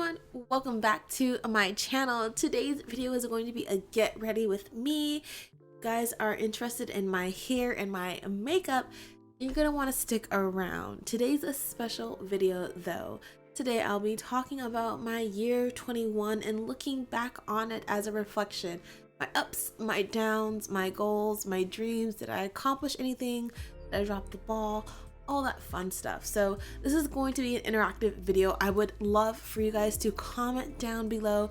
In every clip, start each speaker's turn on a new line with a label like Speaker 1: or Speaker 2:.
Speaker 1: everyone, welcome back to my channel. Today's video is going to be a get ready with me. If you guys are interested in my hair and my makeup, you're gonna want to stick around. Today's a special video though. Today I'll be talking about my year 21 and looking back on it as a reflection. My ups, my downs, my goals, my dreams. Did I accomplish anything? Did I drop the ball? All that fun stuff. So this is going to be an interactive video. I would love for you guys to comment down below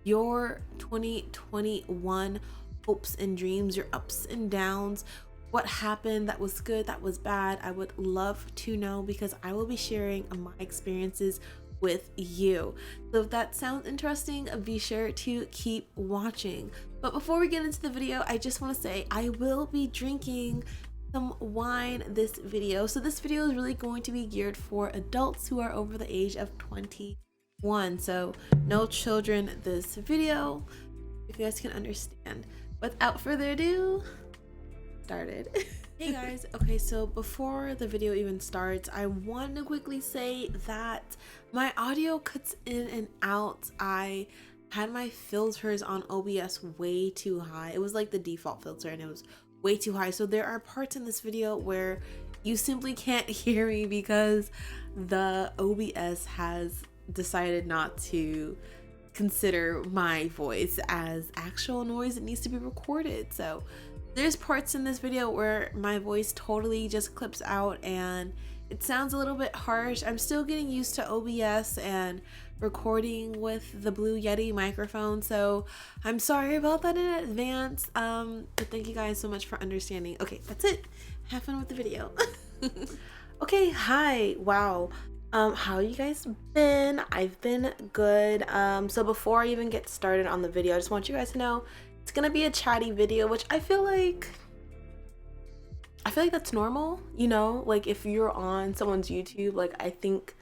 Speaker 1: your 2021 hopes and dreams, your ups and downs, what happened that was good, that was bad. I would love to know because I will be sharing my experiences with you. So if that sounds interesting, be sure to keep watching. But before we get into the video, I just want to say I will be drinking some wine this video. So this video is really going to be geared for adults who are over the age of 21. So no children this video, if you guys can understand. Without further ado, started. Hey guys, okay, so before the video even starts, I want to quickly say that my audio cuts in and out. I had my filters on OBS way too high. It was like the default filter and it was way too high, so there are parts in this video where you simply can't hear me because the OBS has decided not to consider my voice as actual noise. It needs to be recorded. So there's parts in this video where my voice totally just clips out and it sounds a little bit harsh. I'm still getting used to OBS and recording with the Blue Yeti microphone, so I'm sorry about that in advance. But thank you guys so much for understanding. Okay, that's it. Have fun with the video. Okay, hi. Wow. How you guys been? I've been good. So before I even get started on the video, I just want you guys to know it's gonna be a chatty video, which I feel like that's normal, you know, like if you're on someone's YouTube, like I think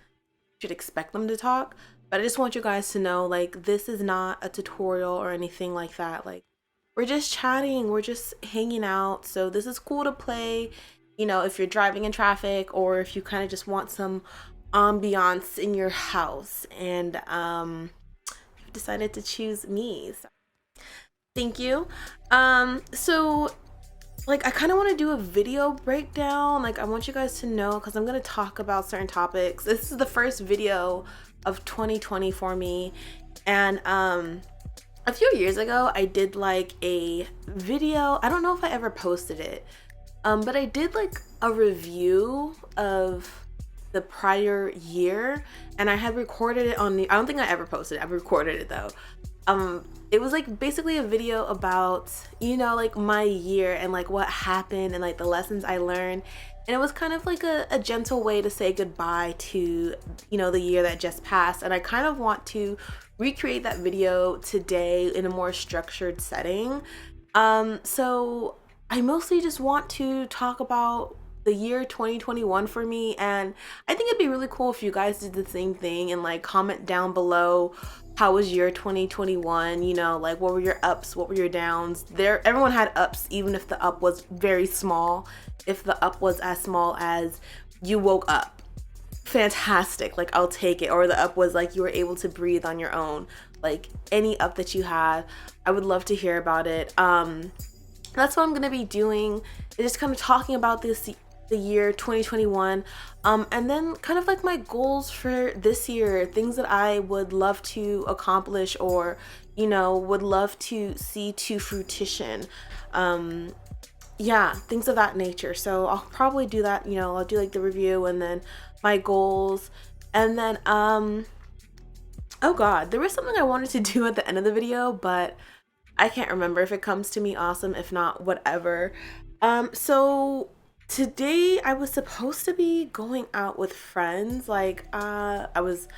Speaker 1: you should expect them to talk. But I just want you guys to know, like, this is not a tutorial or anything like that. Like, we're just chatting, we're just hanging out. So this is cool to play, you know, if you're driving in traffic or if you kind of just want some ambiance in your house. And you've decided to choose me. So thank you. So like I kind of want to do a video breakdown. Like I want you guys to know, because I'm going to talk about certain topics. This is the first video of 2020 for me, and a few years ago I did like a video. I don't know if I ever posted it, but I did like a review of the prior year, and I had recorded it on the, I don't think I ever posted it. I recorded it though. It was like basically a video about, you know, like my year and like what happened and like the lessons I learned. And it was kind of like a gentle way to say goodbye to, you know, the year that just passed. And I kind of want to recreate that video today in a more structured setting. So I mostly just want to talk about the year 2021 for me. And I think it'd be really cool if you guys did the same thing and like comment down below, how was your 2021? You know, like what were your ups, what were your downs? Everyone had ups, even if the up was very small. If the up was as small as you woke up, fantastic, like I'll take it. Or the up was like you were able to breathe on your own. Like any up that you have, I would love to hear about it. That's what I'm gonna be doing, is just kind of talking about the year 2021, and then kind of like my goals for this year, things that I would love to accomplish or, you know, would love to see to fruition. Yeah, things of that nature. So I'll probably do that, you know, I'll do like the review and then my goals, and then oh god, there was something I wanted to do at the end of the video, but I can't remember. If it comes to me, awesome. If not, whatever. So today I was supposed to be going out with friends. Like I was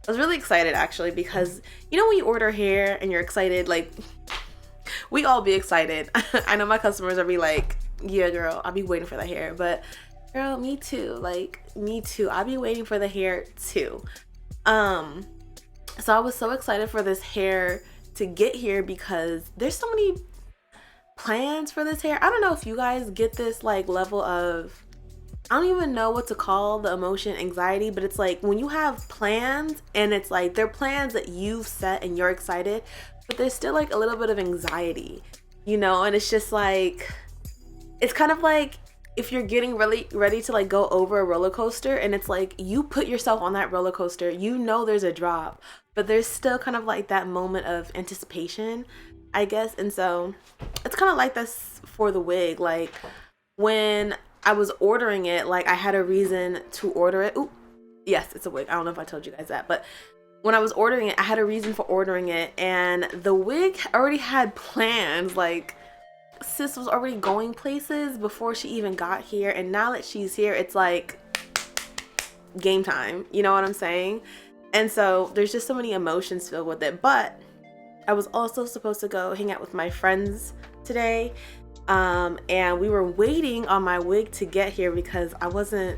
Speaker 1: really excited actually, because you know when you order hair and you're excited, like we all be excited. I know my customers will be like, yeah girl, I'll be waiting for the hair, but girl, me too. Like me too, I'll be waiting for the hair too. So I was so excited for this hair to get here because there's so many plans for this hair. I don't know if you guys get this like level of I don't even know what to call the emotion, anxiety, but it's like when you have plans and it's like they're plans that you've set and you're excited, but there's still like a little bit of anxiety, you know? And it's just like, it's kind of like if you're getting really ready to like go over a roller coaster and it's like you put yourself on that roller coaster, you know there's a drop, but there's still kind of like that moment of anticipation, I guess. And so it's kind of like this for the wig. Like when I was ordering it, like I had a reason to order it. Ooh, yes, it's a wig. I don't know if I told you guys that, but when I was ordering it, I had a reason for ordering it, and the wig already had plans. Like sis was already going places before she even got here, and now that she's here, it's like game time, you know what I'm saying? And so there's just so many emotions filled with it. But I was also supposed to go hang out with my friends today, and we were waiting on my wig to get here because I wasn't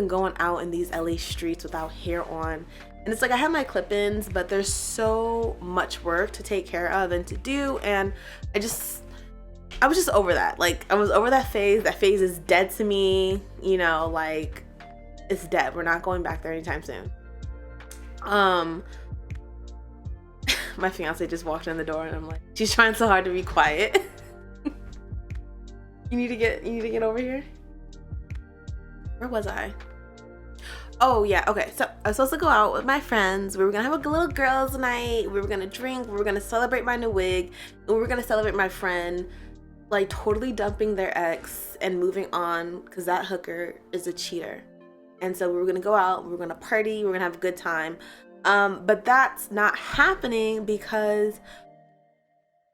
Speaker 1: going out in these LA streets without hair on. And it's like I have my clip-ins, but there's so much work to take care of and to do, and I was just over that. Like I was over that phase. That phase is dead to me, you know, like it's dead. We're not going back there anytime soon. My fiance just walked in the door and I'm like, she's trying so hard to be quiet. You need to get over here. Where was I? Oh yeah, okay. So I was supposed to go out with my friends. We were gonna have a little girls' night. We were gonna drink. We were gonna celebrate my new wig. And we were gonna celebrate my friend like totally dumping their ex and moving on because that hooker is a cheater. And so we were gonna go out. We were gonna party. We were gonna have a good time. But that's not happening because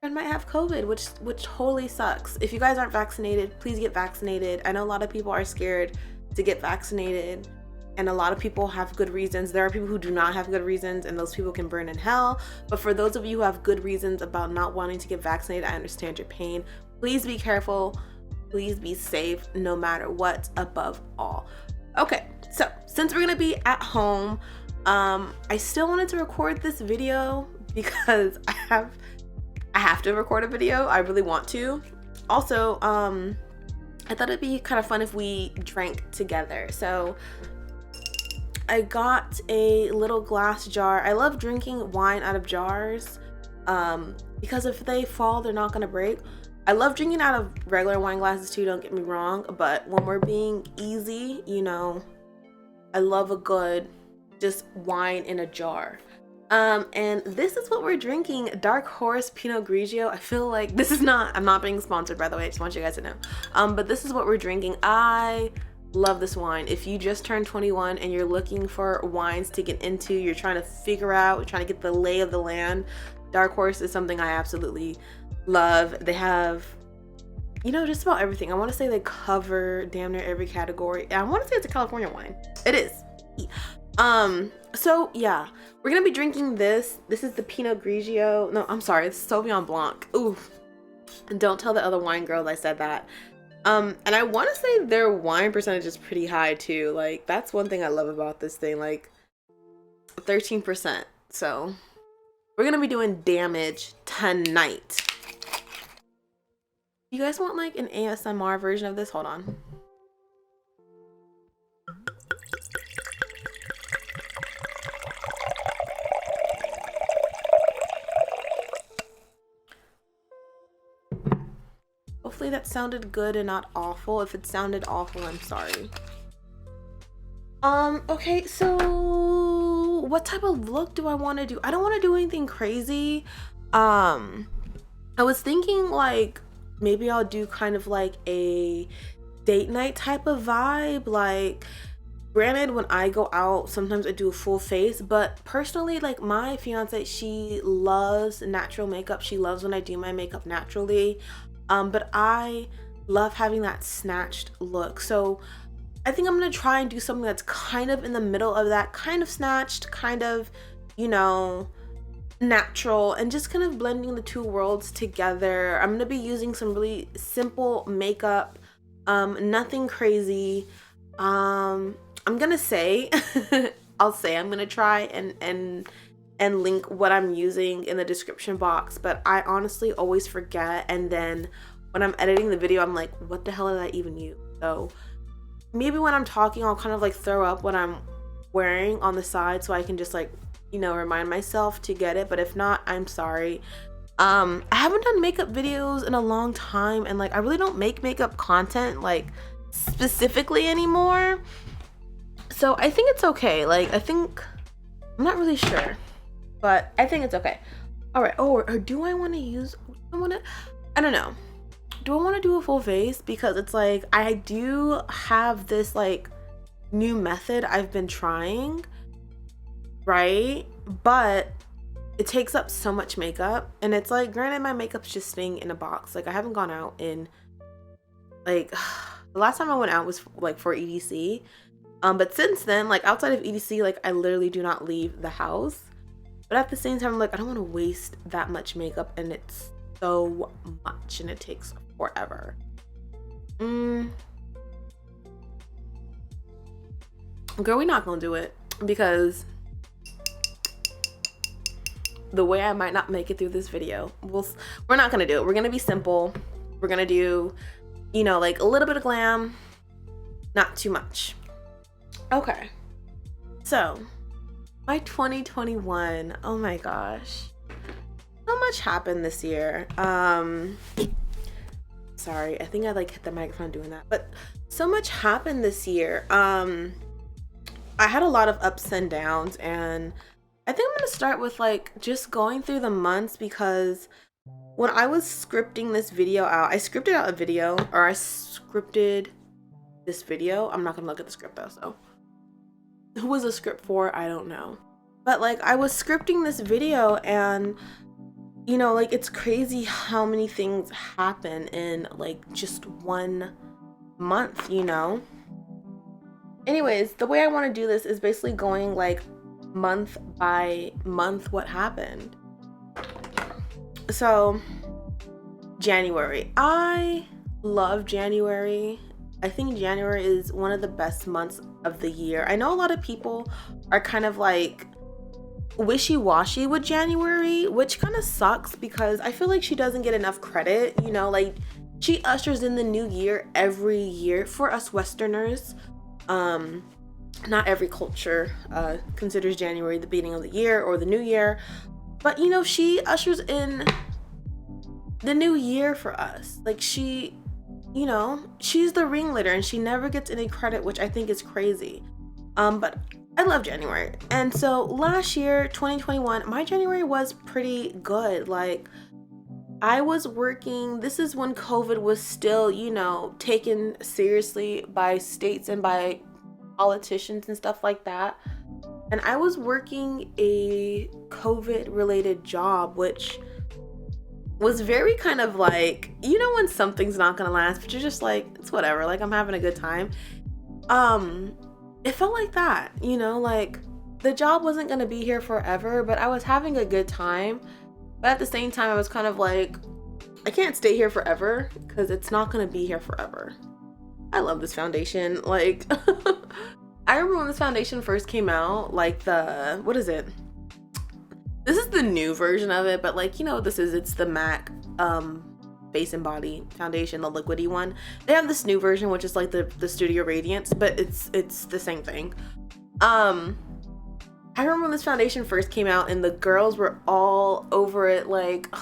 Speaker 1: I might have COVID, which totally sucks. If you guys aren't vaccinated, please get vaccinated. I know a lot of people are scared to get vaccinated, and a lot of people have good reasons. There are people who do not have good reasons, and those people can burn in hell. But for those of you who have good reasons about not wanting to get vaccinated, I understand your pain. Please be careful. Please be safe no matter what, above all. Okay, so since we're gonna be at home, I still wanted to record this video because I have to record a video. I really want to. Also, I thought it'd be kind of fun if we drank together. So I got a little glass jar. I love drinking wine out of jars because if they fall, they're not gonna break. I love drinking out of regular wine glasses too, don't get me wrong, but when we're being easy, you know, I love a good just wine in a jar. And this is what we're drinking, Dark Horse Pinot Grigio. I feel like this is not, I'm not being sponsored, by the way, I just want you guys to know. But this is what we're drinking. I love this wine. If you just turned 21 and you're looking for wines to get into, you're trying to figure out, you're trying to get the lay of the land, Dark Horse is something I absolutely love. They have, you know, just about everything. I want to say they cover damn near every category. And I want to say it's a California wine. It is. So yeah, we're gonna be drinking this. This is the Pinot Grigio. No, I'm sorry, it's Sauvignon Blanc. Ooh, and don't tell the other wine girls I said that. And I want to say their wine percentage is pretty high too. Like that's one thing I love about this thing, like 13%. So we're gonna be doing damage tonight. You guys want like an ASMR version of this? Hold on. Hopefully that sounded good and not awful. If it sounded awful, I'm sorry. Okay, so what type of look do I want to do? I don't want to do anything crazy. I was thinking like maybe I'll do kind of like a date night type of vibe. Like granted, when I go out, sometimes I do a full face, but personally, like my fiance, she loves natural makeup. She loves when I do my makeup naturally. But I love having that snatched look. So I think I'm gonna try and do something that's kind of in the middle of that, kind of snatched, kind of, you know, natural, and just kind of blending the two worlds together. I'm gonna be using some really simple makeup, nothing crazy. I'm gonna say, I'm gonna try and link what I'm using in the description box, but I honestly always forget, and then when I'm editing the video I'm like, what the hell did I even use? So maybe when I'm talking, I'll kind of like throw up what I'm wearing on the side so I can just like, you know, remind myself to get it. But if not, I'm sorry. I haven't done makeup videos in a long time, and like I really don't make makeup content like specifically anymore. So I think it's okay. Like, I'm not really sure, but I think it's okay. All right. Oh, or do I want to use, I don't know. Do I want to do a full face? Because it's like, I do have this like new method I've been trying, right? But it takes up so much makeup, and it's like, granted, my makeup's just staying in a box. Like, I haven't gone out in like, the last time I went out was like for EDC. But since then, like outside of EDC, like I literally do not leave the house. But at the same time, I'm like, I don't want to waste that much makeup, and it's so much, and it takes forever. Girl, we're not gonna do it, because the way I might not make it through this video, we're not gonna do it. We're gonna be simple. We're gonna do, you know, like a little bit of glam, not too much. Okay, so my 2021, oh my gosh, so much happened this year. Sorry, I think I like hit the microphone doing that, but so much happened this year. I had a lot of ups and downs, and I think I'm gonna start with like just going through the months, because when I was scripting this video out, I scripted out a video, or I scripted this video. I'm not gonna look at the script though, so who was the script for? I don't know. But like, I was scripting this video, and you know, like, it's crazy how many things happen in like just 1 month, you know? Anyways, the way I want to do this is basically going like month by month what happened. So January, I love January. I think January is one of the best months of the year. I know a lot of people are kind of like wishy-washy with January, which kind of sucks, because I feel like she doesn't get enough credit, you know? Like, she ushers in the new year every year for us Westerners. Not every culture considers January the beginning of the year or the new year, but you know, she ushers in the new year for us. Like, she, you know, she's the ringleader, and she never gets any credit, which I think is crazy. But I love January. And so last year, 2021, my January was pretty good. Like, I was working, this is when COVID was still, you know, taken seriously by states and by politicians and stuff like that. And I was working a COVID related job, which was very kind of like, you know, when something's not gonna last, but you're just like, it's whatever, like, I'm having a good time. It felt like that, you know, like the job wasn't gonna be here forever, but I was having a good time. But at the same time, I was kind of like, I can't stay here forever, because it's not gonna be here forever. I love this foundation. Like, I remember when this foundation first came out, like what is it? This is the new version of it, but like, you know what this is? It's the MAC Face and Body foundation, the liquidy one. They have this new version, which is like the Studio Radiance, but it's the same thing. I remember when this foundation first came out, and the girls were all over it, like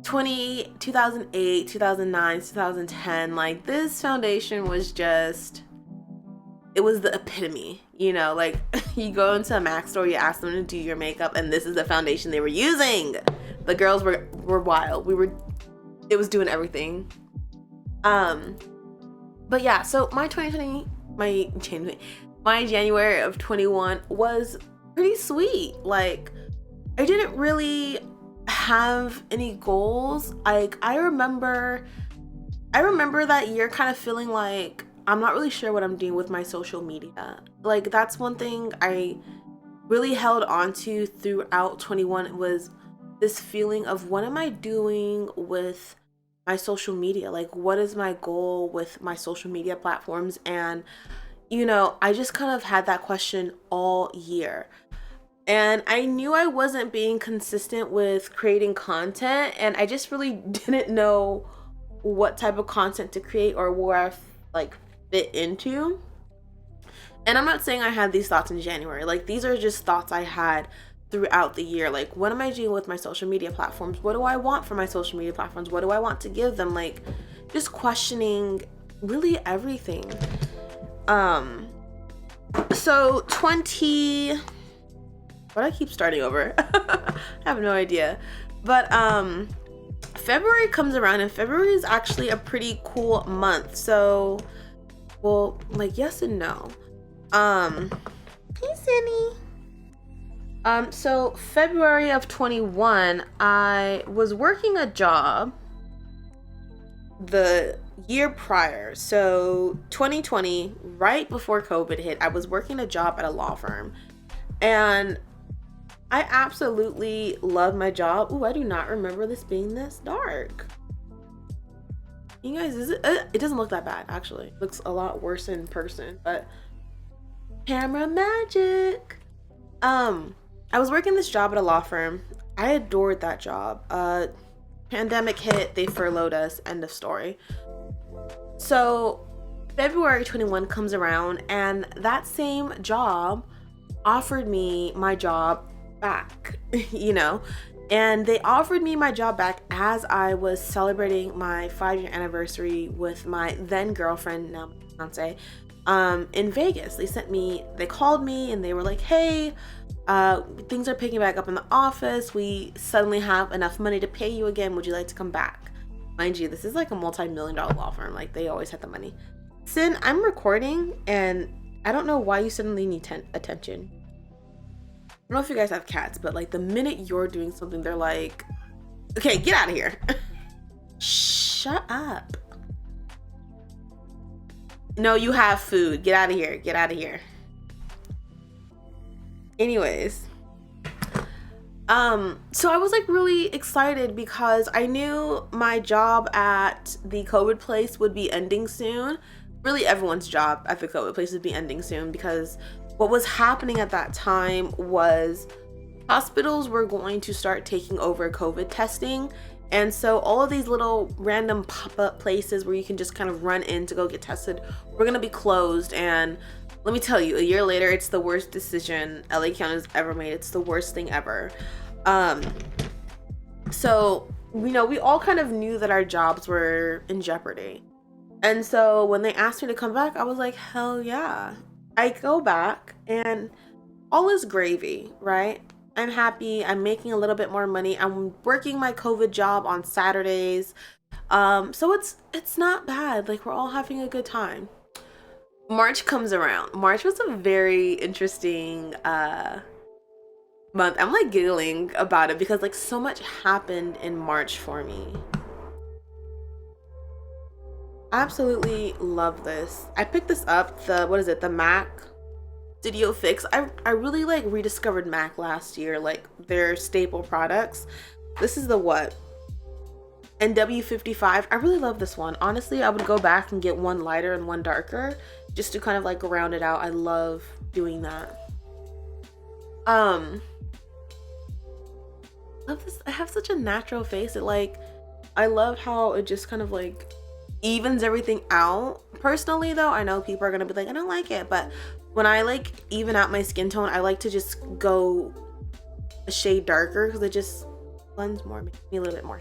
Speaker 1: 2008, 2009, 2010. Like, this foundation was just, it was the epitome, you know? Like, you go into a MAC store, you ask them to do your makeup, and this is the foundation they were using. The girls were wild. It was doing everything. But yeah, so my January of 21 was pretty sweet. Like, I didn't really have any goals. Like, I remember that year kind of feeling like I'm not really sure what I'm doing with my social media. Like, that's one thing I really held on to throughout 21, was this feeling of, what am I doing with my social media? Like, what is my goal with my social media platforms? And, you know, I just kind of had that question all year. And I knew I wasn't being consistent with creating content, and I just really didn't know what type of content to create, or where I fit into. And I'm not saying I had these thoughts in January. Like, these are just thoughts I had throughout the year. Like, what am I doing with my social media platforms? What do I want for my social media platforms? What do I want to give them? Like, just questioning really everything. So what, I keep starting over. I have no idea. But February comes around, and February is actually a pretty cool month. So, well, like, yes and no. Hey, Cindy. So February of 21, I was working a job the year prior. So 2020, right before COVID hit, I was working a job at a law firm, and I absolutely love my job. Ooh, I do not remember this being this dark. You guys, it doesn't look that bad, actually. It looks a lot worse in person, but camera magic. I was working this job at a law firm. I adored that job. Pandemic hit, they furloughed us, end of story. So February 21 comes around, and that same job offered me my job back, you know, and they offered me my job back as I was celebrating my 5-year anniversary with my then girlfriend, now fiance, in Vegas. They called me and they were like, hey, things are picking back up in the office. We suddenly have enough money to pay you again. Would you like to come back? Mind you, this is like a multi-million-dollar law firm. Like, they always have the money. Sin, I'm recording, and I don't know why you suddenly need attention. I don't know if you guys have cats, but like, the minute you're doing something, they're like, okay, get out of here. Shut up. No, you have food. Get out of here. Get out of here. Anyways, so I was like really excited because I knew my job at the COVID place would be ending soon. Really, everyone's job at the COVID place would be ending soon, because what was happening at that time was hospitals were going to start taking over COVID testing. And so all of these little random pop-up places where you can just kind of run in to go get tested were going to be closed. And let me tell you, a year later, it's the worst decision LA County has ever made. It's the worst thing ever. So, you know, we all kind of knew that our jobs were in jeopardy. And so when they asked me to come back, I was like, hell yeah. I go back and all is gravy, right? I'm happy. I'm making a little bit more money. I'm working my COVID job on Saturdays. So it's not bad. Like, we're all having a good time. March comes around. March was a very interesting month. I'm like giggling about it because like so much happened in March for me. Absolutely love this. I picked this up, the Mac Studio Fix. I really like rediscovered Mac last year, like their staple products. This is the NW55. I really love this one. Honestly, I would go back and get one lighter and one darker just to kind of like round it out. I love doing that. Love this. I have such a natural face. I love how it just kind of like evens everything out. Personally though, I know people are gonna be like, I don't like it, but when I like even out my skin tone, I like to just go a shade darker because it just blends more, makes me a little bit more.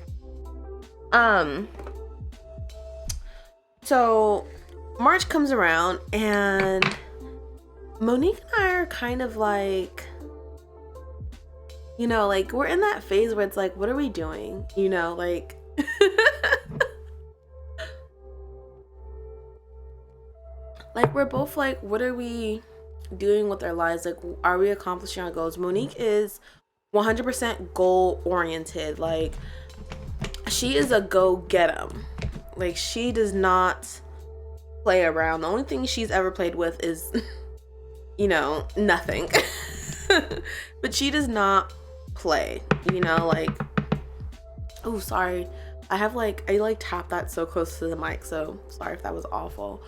Speaker 1: So March comes around and Monique and I are kind of like, you know, like we're in that phase where it's like, what are we doing? You know, like like we're both like, what are we doing with our lives? Like, are we accomplishing our goals? Monique is 100% goal oriented. Like, she is a go get 'em. Like, she does not play around. The only thing she's ever played with is, you know, nothing. But she does not play, you know, like, oh, sorry. I tapped that so close to the mic, so sorry if that was awful.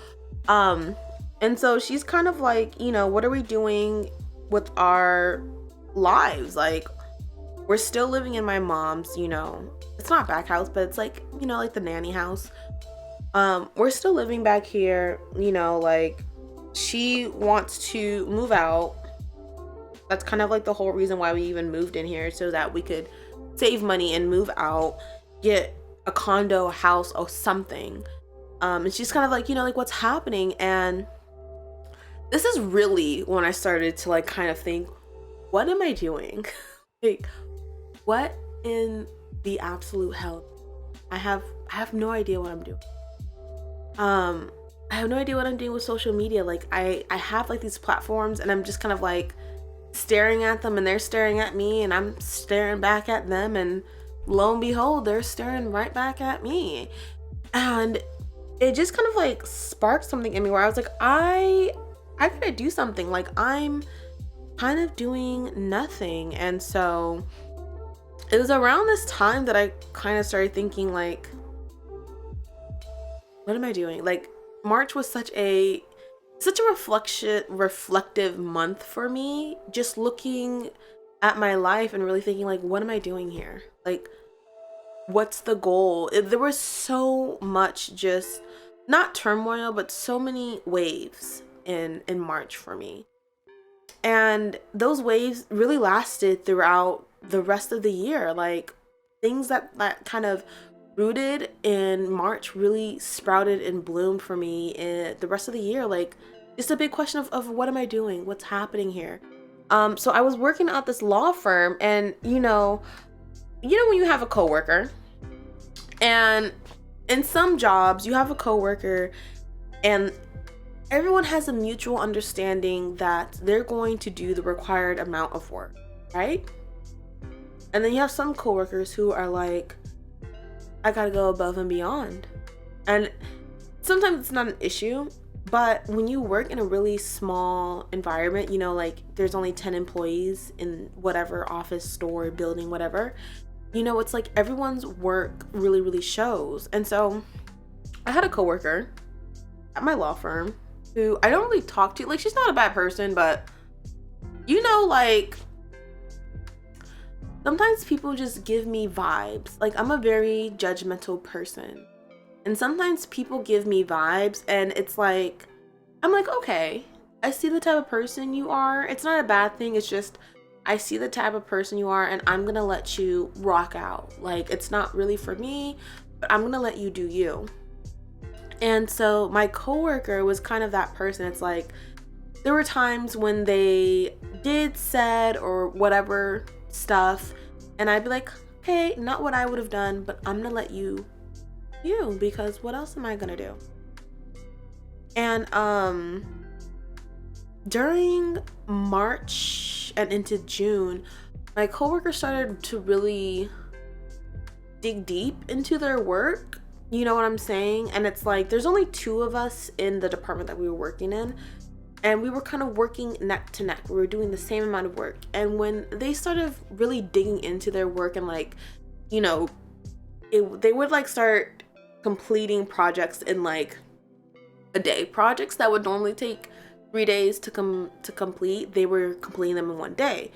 Speaker 1: And so she's kind of like, you know, what are we doing with our lives? Like, we're still living in my mom's, you know, it's not back house, but it's like, you know, like the nanny house. We're still living back here, you know, like she wants to move out. That's kind of like the whole reason why we even moved in here, so that we could save money and move out, get a condo, a house, or something. And she's kind of like, you know, like what's happening? And this is really when I started to like kind of think, what am I doing? Like, what in the absolute hell? I have no idea what I'm doing. I have no idea what I'm doing with social media. Like I have like these platforms and I'm just kind of like staring at them and they're staring at me and I'm staring back at them, and lo and behold, they're staring right back at me. And it just kind of like sparked something in me where I was like, I gotta do something. Like I'm kind of doing nothing. And so it was around this time that I kind of started thinking like, what am I doing? Like March was such a reflective month for me, just looking at my life and really thinking like, what am I doing here? Like, what's the goal? There was so much, just not turmoil, but so many waves in March for me. And those waves really lasted throughout the rest of the year. Like things that kind of rooted in March really sprouted and bloomed for me in the rest of the year. Like just a big question of what am I doing? What's happening here? So I was working at this law firm, and you know when you have a coworker, and in some jobs you have a coworker and everyone has a mutual understanding that they're going to do the required amount of work, right? And then you have some coworkers who are like, I gotta go above and beyond. And sometimes it's not an issue, but when you work in a really small environment, you know, like there's only 10 employees in whatever office, store, building, whatever, you know, it's like everyone's work really shows. And so I had a coworker at my law firm who I don't really talk to. Like, she's not a bad person, but you know, like sometimes people just give me vibes. Like I'm a very judgmental person, and sometimes people give me vibes and it's like, I'm like, okay, I see the type of person you are. It's not a bad thing. It's just, I see the type of person you are and I'm gonna let you rock out. Like it's not really for me, but I'm gonna let you do you. And so my coworker was kind of that person. It's like there were times when they did said or whatever stuff, and I'd be like, okay, not what I would have done, but I'm gonna let you because what else am I gonna do? And during March and into June, my coworker started to really dig deep into their work. You know what I'm saying? And it's like there's only 2 of us in the department that we were working in, and we were kind of working neck to neck. We were doing the same amount of work. And when they started really digging into their work and like, you know, they would like start completing projects in like a day. Projects that would normally take 3 days to complete, they were completing them in 1 day,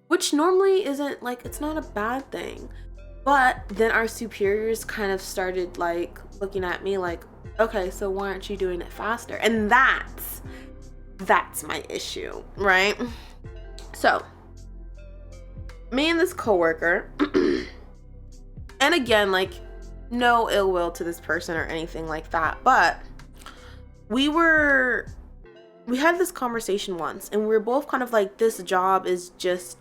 Speaker 1: which normally isn't like, it's not a bad thing. But then our superiors kind of started like looking at me like, okay, so why aren't you doing it faster? And that's my issue, right? So me and this coworker, and again, like no ill will to this person or anything like that, but we had this conversation once, and we were both kind of like, this job is just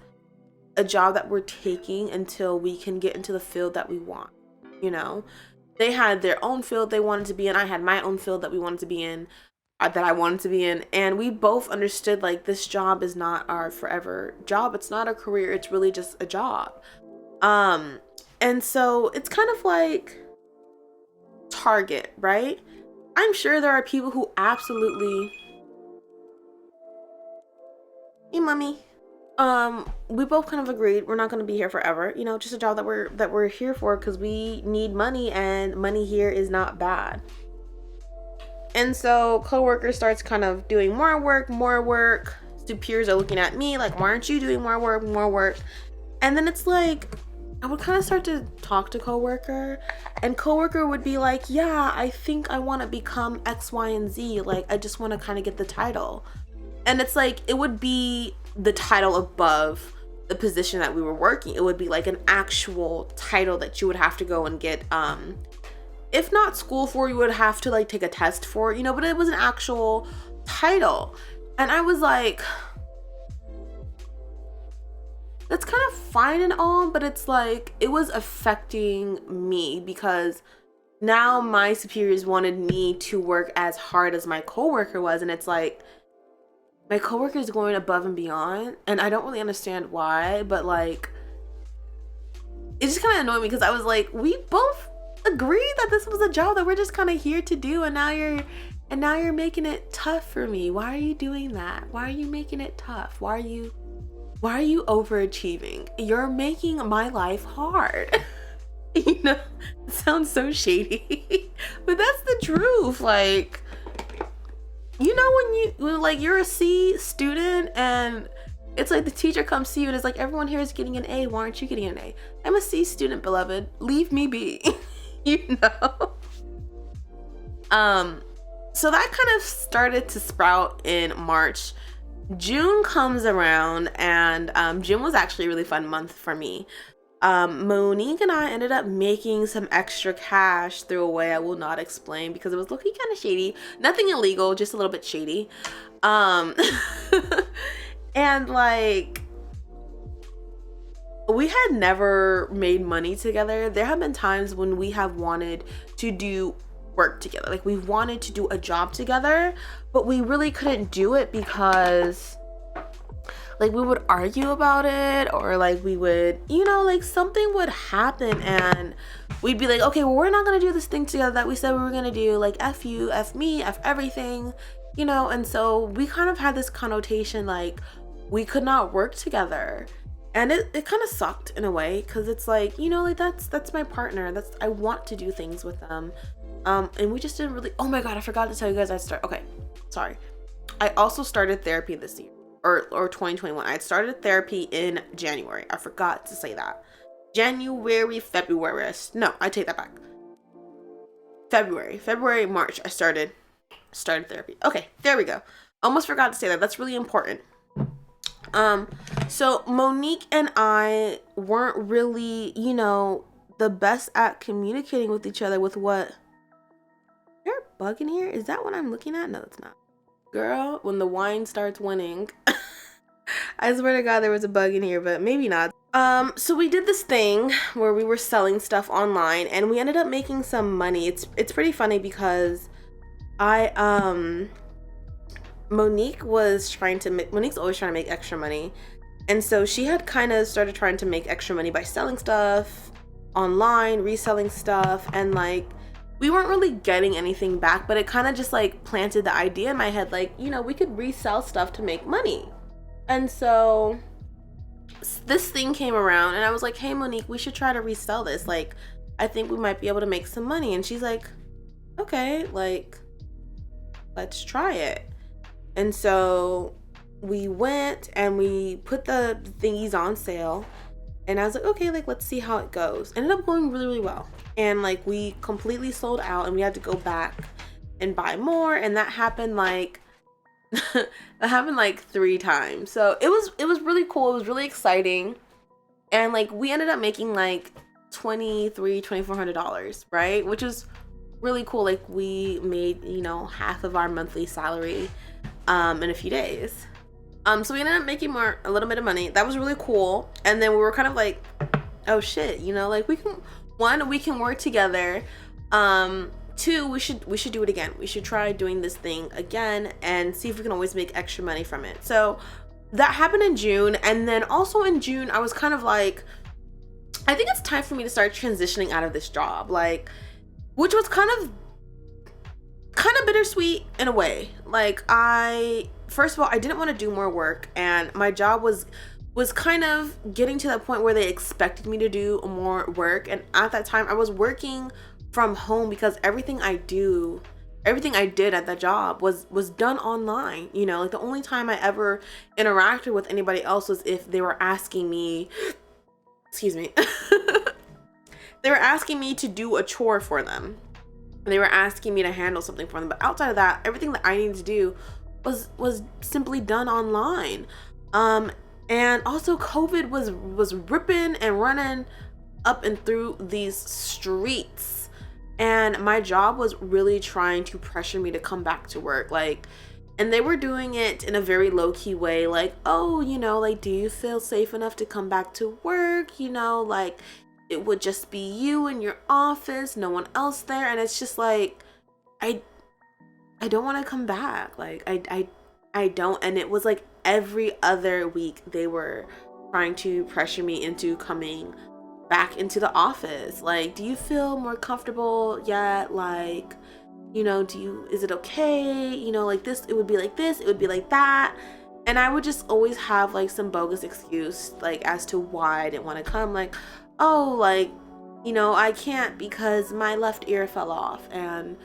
Speaker 1: a job that we're taking until we can get into the field that we want. You know, they had their own field they wanted to be in. I had my own field that we wanted to be in, that I wanted to be in. And we both understood like this job is not our forever job. It's not a career. It's really just a job. And so it's kind of like Target, right? I'm sure there are people who absolutely, hey mommy, we both kind of agreed we're not going to be here forever, you know, just a job that we're here for because we need money, and money here is not bad. And so coworker starts kind of doing more work. Superiors are looking at me like, why aren't you doing more work? And then it's like, I would kind of start to talk to coworker, and coworker would be like, yeah, I think I want to become X, Y, and Z. Like, I just want to kind of get the title. And it's like, it would be the title above the position that we were working. It would be like an actual title that you would have to go and get, if not school for, you would have to like take a test for, you know, but it was an actual title. And I was like, that's kind of fine and all, but it's like, it was affecting me because now my superiors wanted me to work as hard as my coworker was. And it's like, my coworker is going above and beyond, and I don't really understand why, but like, it just kind of annoyed me because I was like, we both agreed that this was a job that we're just kind of here to do, and now you're making it tough for me. Why are you doing that? Why are you making it tough? Why are you overachieving? You're making my life hard. You know, it sounds so shady, but that's the truth. Like, you know, when like you're a C student and it's like the teacher comes to you and it's like, everyone here is getting an A, why aren't you getting an A? I'm a C student, beloved. Leave me be. You know? So that kind of started to sprout in March. June comes around, and June was actually a really fun month for me. Monique and I ended up making some extra cash through a way I will not explain because it was looking kind of shady. Nothing illegal, just a little bit shady. And like, we had never made money together. There have been times when we have wanted to do work together. Like, we wanted to do a job together, but we really couldn't do it because like we would argue about it, or like we would, you know, like something would happen and we'd be like, okay, well, we're not gonna do this thing together that we said we were gonna do. Like, F you, F me, F everything, you know. And so we kind of had this connotation like we could not work together, and it kind of sucked in a way because it's like, you know, like that's my partner, I want to do things with them. And we just didn't really. Oh my god, I forgot to tell you guys, I also started therapy this year, or 2021. I had started therapy in January. I forgot to say that. February. No, I take that back. February, March, I started therapy. Okay, there we go. Almost forgot to say that. That's really important. So Monique and I weren't really, you know, the best at communicating with each other with what. Is there a bug in here? Is that what I'm looking at? No, it's not. Girl, when the wine starts winning. I swear to God, there was a bug in here, but maybe not. So we did this thing where we were selling stuff online, and we ended up making some money. It's pretty funny because Monique's always trying to make extra money. And so she had kind of started trying to make extra money by selling stuff online, reselling stuff, and like, we weren't really getting anything back, but it kind of just like planted the idea in my head, like, you know, we could resell stuff to make money. And so this thing came around and I was like, hey Monique, we should try to resell this. Like, I think we might be able to make some money. And she's like, okay, like, let's try it. And so we went and we put the thingies on sale, and I was like, okay, like, let's see how it goes. Ended up going really, really well. And like, we completely sold out and we had to go back and buy more. And that happened like, 3 times. So it was really cool. It was really exciting. And like, we ended up making like $2,400, right? Which is really cool. Like, we made, you know, half of our monthly salary in a few days. So we ended up making a little bit of money. That was really cool. And then we were kind of like, oh shit, you know, like, we can work together. 2, we should do it again. We should try doing this thing again and see if we can always make extra money from it. So that happened in June. And then also in June, I was kind of like, I think it's time for me to start transitioning out of this job, like, which was kind of bittersweet in a way. Like, first of all, I didn't want to do more work, and my job was kind of getting to that point where they expected me to do more work. And at that time, I was working from home because everything I did at that job was done online. You know, like, the only time I ever interacted with anybody else was if they were asking me, excuse me, they were asking me to do a chore for them. They were asking me to handle something for them, but outside of that, everything that I needed to do was simply done online. And also COVID was ripping and running up and through these streets, and my job was really trying to pressure me to come back to work, like, and they were doing it in a very low-key way, like, oh, you know, like, do you feel safe enough to come back to work, you know, like, it would just be you in your office, no one else there. And it's just like, I don't want to come back, like, I don't. And it was like every other week they were trying to pressure me into coming back into the office, like, do you feel more comfortable yet, like, you know, is it okay, you know, like, this, it would be like this, it would be like that. And I would just always have like some bogus excuse, like, as to why I didn't want to come, like, oh, like, you know, I can't because my left ear fell off, and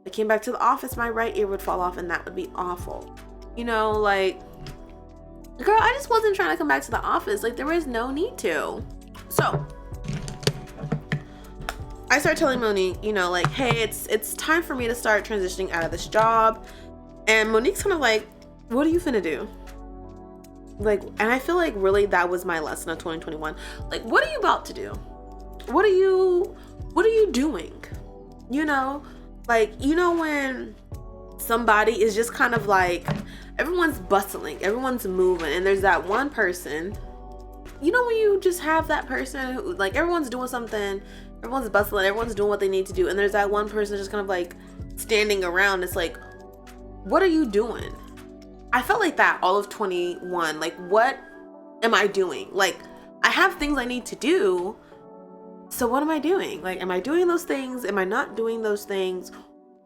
Speaker 1: I came back to the office, my right ear would fall off, and that would be awful, you know, like, girl, I just wasn't trying to come back to the office, like, there was no need to. So I started telling Monique, you know, like, hey, it's time for me to start transitioning out of this job. And Monique's kind of like, what are you finna do? Like, and I feel like really that was my lesson of 2021. Like, what are you about to do? What are you doing? You know, like, you know, when somebody is just kind of like, everyone's bustling, everyone's moving, and there's that one person, you know, when you just have that person who, like, everyone's doing something, everyone's bustling, everyone's doing what they need to do, and there's that one person just kind of like standing around. It's like, what are you doing? I felt like that all of 21. Like, what am I doing? Like, I have things I need to do, so what am I doing? Like, am I doing those things? Am I not doing those things?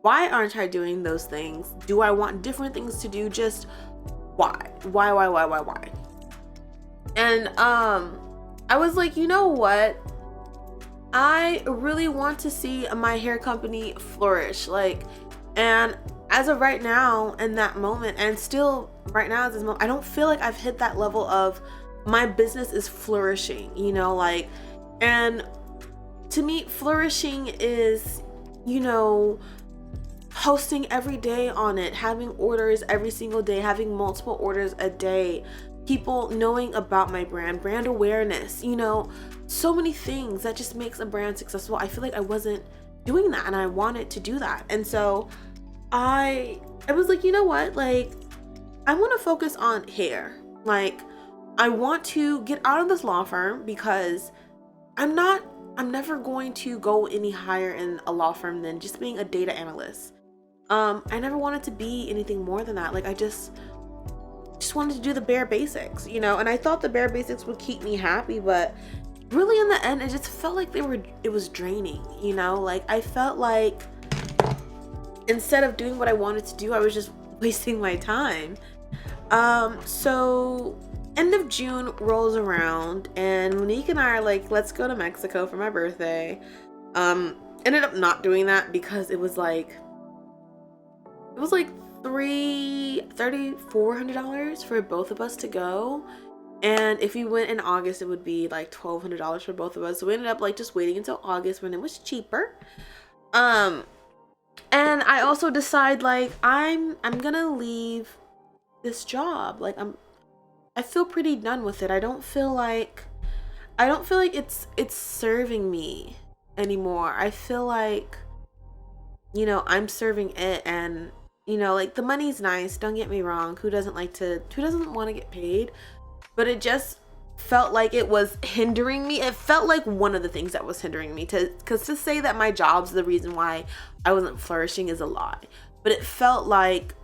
Speaker 1: Why aren't I doing those things? Do I want different things to do? Just why? And I was like, you know what? I really want to see my hair company flourish, like, and as of right now, in that moment, and still right now at this moment, I don't feel like I've hit that level of my business is flourishing, you know, like, and to me, flourishing is, you know, posting every day on it, having orders every single day, having multiple orders a day, people knowing about my brand awareness, you know, so many things that just makes a brand successful. I feel like I wasn't doing that, and I wanted to do that. And so I was like, you know what, like, I want to focus on hair. Like, I want to get out of this law firm because I'm never going to go any higher in a law firm than just being a data analyst. I never wanted to be anything more than that. Like, I just wanted to do the bare basics, you know, and I thought the bare basics would keep me happy, but really in the end, it just felt like it was draining, you know, like, I felt like instead of doing what I wanted to do, I was just wasting my time. So end of June rolls around, and Monique and I are like, let's go to Mexico for my birthday. Ended up not doing that because it was like $400 for both of us to go, and if we went in August, it would be like $1,200 for both of us. So we ended up like just waiting until August when it was cheaper. And I also decide, like, I'm gonna leave this job. Like, I feel pretty done with it. I don't feel like it's serving me anymore. I feel like, you know, I'm serving it, and, you know, like, the money's nice, don't get me wrong. Who doesn't want to get paid? But it just felt like it was hindering me. It felt like one of the things that was hindering me, because to say that my job's the reason why I wasn't flourishing is a lie. But it felt like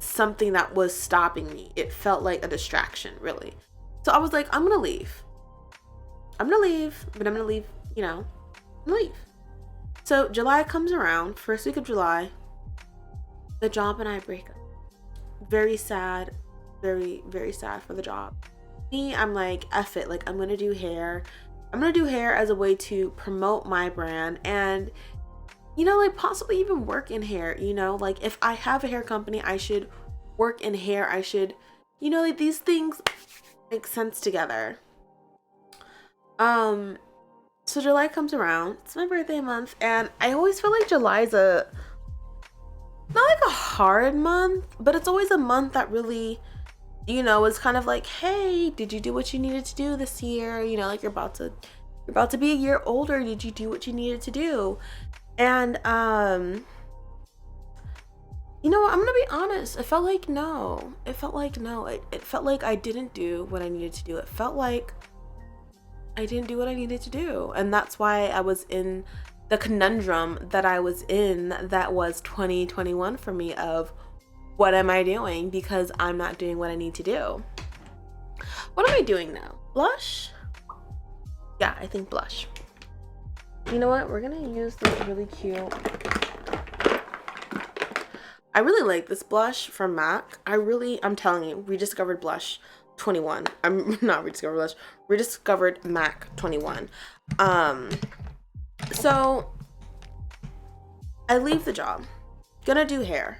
Speaker 1: something that was stopping me. It felt like a distraction, really. So I was like, I'm gonna leave, but I'm gonna leave, you know, leave. So July comes around, first week of July, the job and I break up. Very sad, very, very sad for the job. Me, I'm like, F it, like, I'm gonna do hair. I'm gonna do hair as a way to promote my brand and, you know, like, possibly even work in hair, you know, like, if I have a hair company, I should work in hair. I should, you know, like, these things make sense together. So July comes around, it's my birthday month, and I always feel like July's a, not like a hard month, but it's always a month that really, you know, is kind of like, hey, did you do what you needed to do this year? You know, like you're about to be a year older. Did you do what you needed to do? And you know what, I'm gonna be honest, it felt like no. It felt like no. It felt like I didn't do what I needed to do. It felt like I didn't do what I needed to do. And that's why I was in the conundrum that I was in, that was 2021 for me, of what am I doing, because I'm not doing what I need to do. What am I doing now? Blush? Yeah, I think blush. You know what? We're gonna use this really cute. I really like this blush from MAC. I'm telling you, rediscovered blush 21. I'm not rediscovered blush, rediscovered MAC 21. So I leave the job, gonna do hair.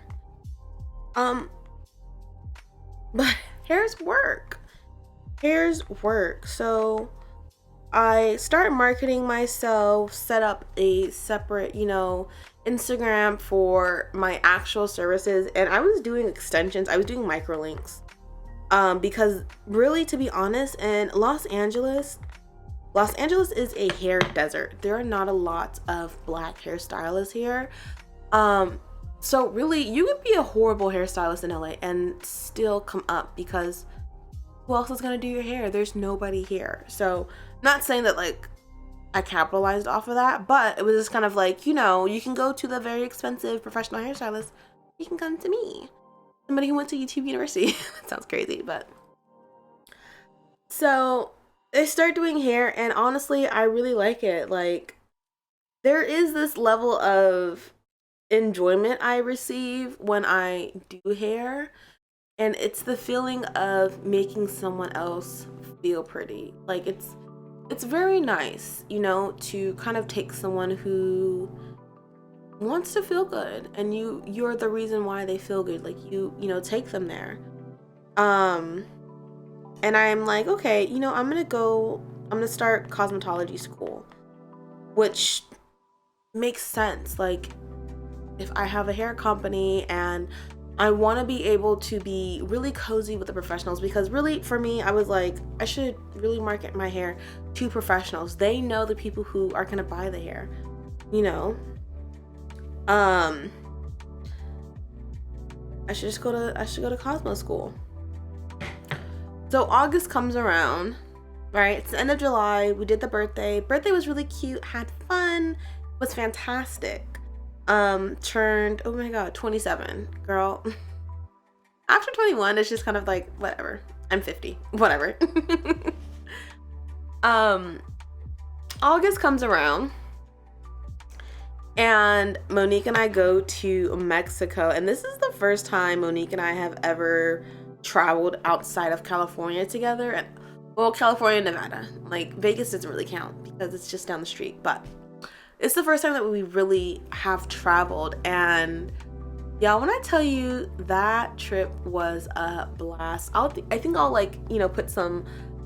Speaker 1: But hair's work. So I start marketing myself, set up a separate, you know, Instagram for my actual services, and I was doing extensions. I was doing microlinks. Because really, to be honest, in Los Angeles is a hair desert. There are not a lot of black hairstylists here. So really, you could be a horrible hairstylist in LA and still come up, because who else is gonna do your hair? There's nobody here. So not saying that like I capitalized off of that, but it was just kind of like, you know, you can go to the very expensive professional hairstylist. You can come to me, somebody who went to YouTube University. That sounds crazy, but so I start doing hair, and honestly, I really like it. Like, there is this level of enjoyment I receive when I do hair, and it's the feeling of making someone else feel pretty. Like, it's very nice, you know, to kind of take someone who wants to feel good, and you're the reason why they feel good. Like, you know, take them there. And I'm like, okay, you know, I'm gonna start cosmetology school, which makes sense. Like, if I have a hair company and I want to be able to be really cozy with the professionals, because really for me, I was like, I should really market my hair to professionals. They know the people who are gonna buy the hair, you know. I should go to Cosmo school. So August comes around, right? It's the end of July. We did the birthday. Birthday was really cute, had fun, was fantastic. Turned, oh my God, 27, girl. After 21, it's just kind of like, whatever. I'm 50, whatever. August comes around, and Monique and I go to Mexico, and this is the first time Monique and I have ever traveled outside of California together. And well, California and Nevada, like Vegas doesn't really count because it's just down the street, but it's the first time that we really have traveled. And y'all, when I tell you, that trip was a blast. I think I'll, like, you know, put some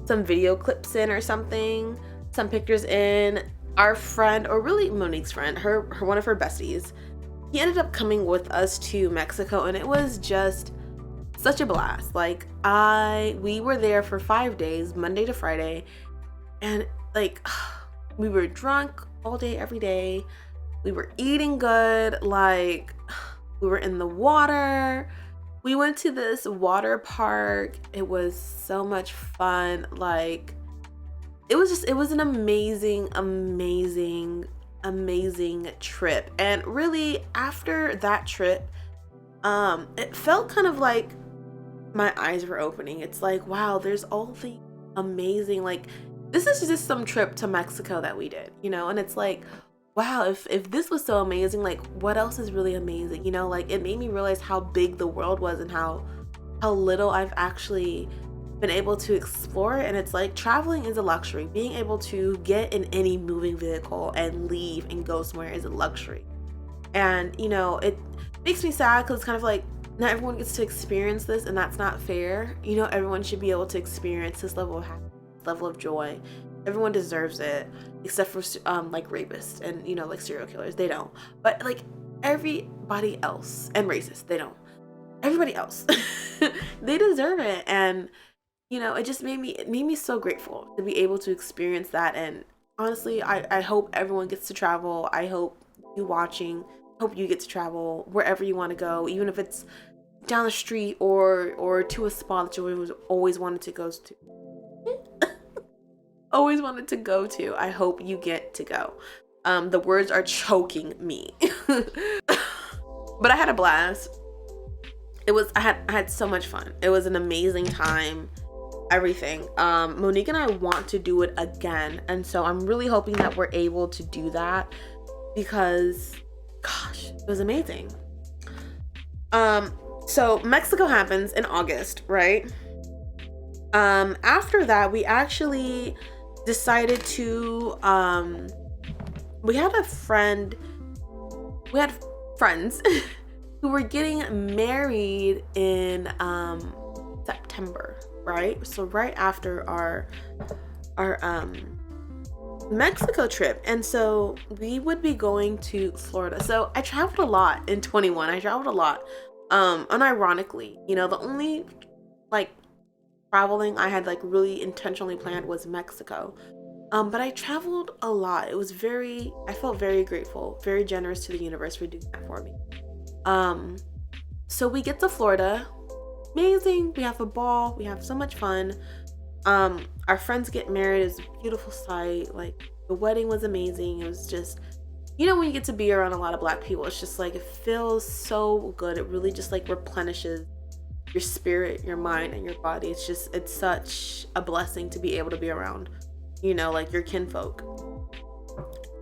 Speaker 1: video clips in or something, some pictures in. Our friend, or really Monique's friend, her one of her besties, he ended up coming with us to Mexico, and it was just such a blast. Like, we were there for 5 days, Monday to Friday, and like we were drunk all day, every day. We were eating good, like we were in the water. We went to this water park. It was so much fun. Like, it was an amazing trip. And really, after that trip, it felt kind of like my eyes were opening. It's like, wow, there's all the amazing, like, this is just some trip to Mexico that we did, you know. And it's like, wow, if this was so amazing, like, what else is really amazing, you know? Like, it made me realize how big the world was and how little I've actually been able to explore it. And it's like, traveling is a luxury. Being able to get in any moving vehicle and leave and go somewhere is a luxury. And, you know, it makes me sad because it's kind of like, not everyone gets to experience this, and that's not fair. You know, everyone should be able to experience this level of happiness, level of joy. Everyone deserves it, except for like rapists and, you know, like serial killers. They don't. But like everybody else, and racists, they don't. Everybody else, they deserve it. And you know, it made me so grateful to be able to experience that. And honestly, I hope everyone gets to travel. I hope you watching, hope you get to travel wherever you want to go, even if it's down the street or to a spa that you always wanted to go to. Always wanted to go to. I hope you get to go. The words are choking me. But I had a blast. I had so much fun. It was an amazing time. Everything. Monique and I want to do it again, and so I'm really hoping that we're able to do that, because gosh, it was amazing. So Mexico happens in August, right? After that, we actually decided to we had friends who were getting married in September, right? So right after our Mexico trip. And so we would be going to Florida. So I traveled a lot in 21. I traveled a lot. Unironically, you know, the only like traveling I had like really intentionally planned was Mexico. But I traveled a lot. It was I felt very grateful, very generous to the universe for doing that for me. So we get to Florida. Amazing. We have a ball. We have so much fun. Our friends get married. It's a beautiful sight. Like, the wedding was amazing. It was just, you know, when you get to be around a lot of Black people, it's just like, it feels so good. It really just like replenishes your spirit, your mind, and your body. It's such a blessing to be able to be around, you know, like your kinfolk.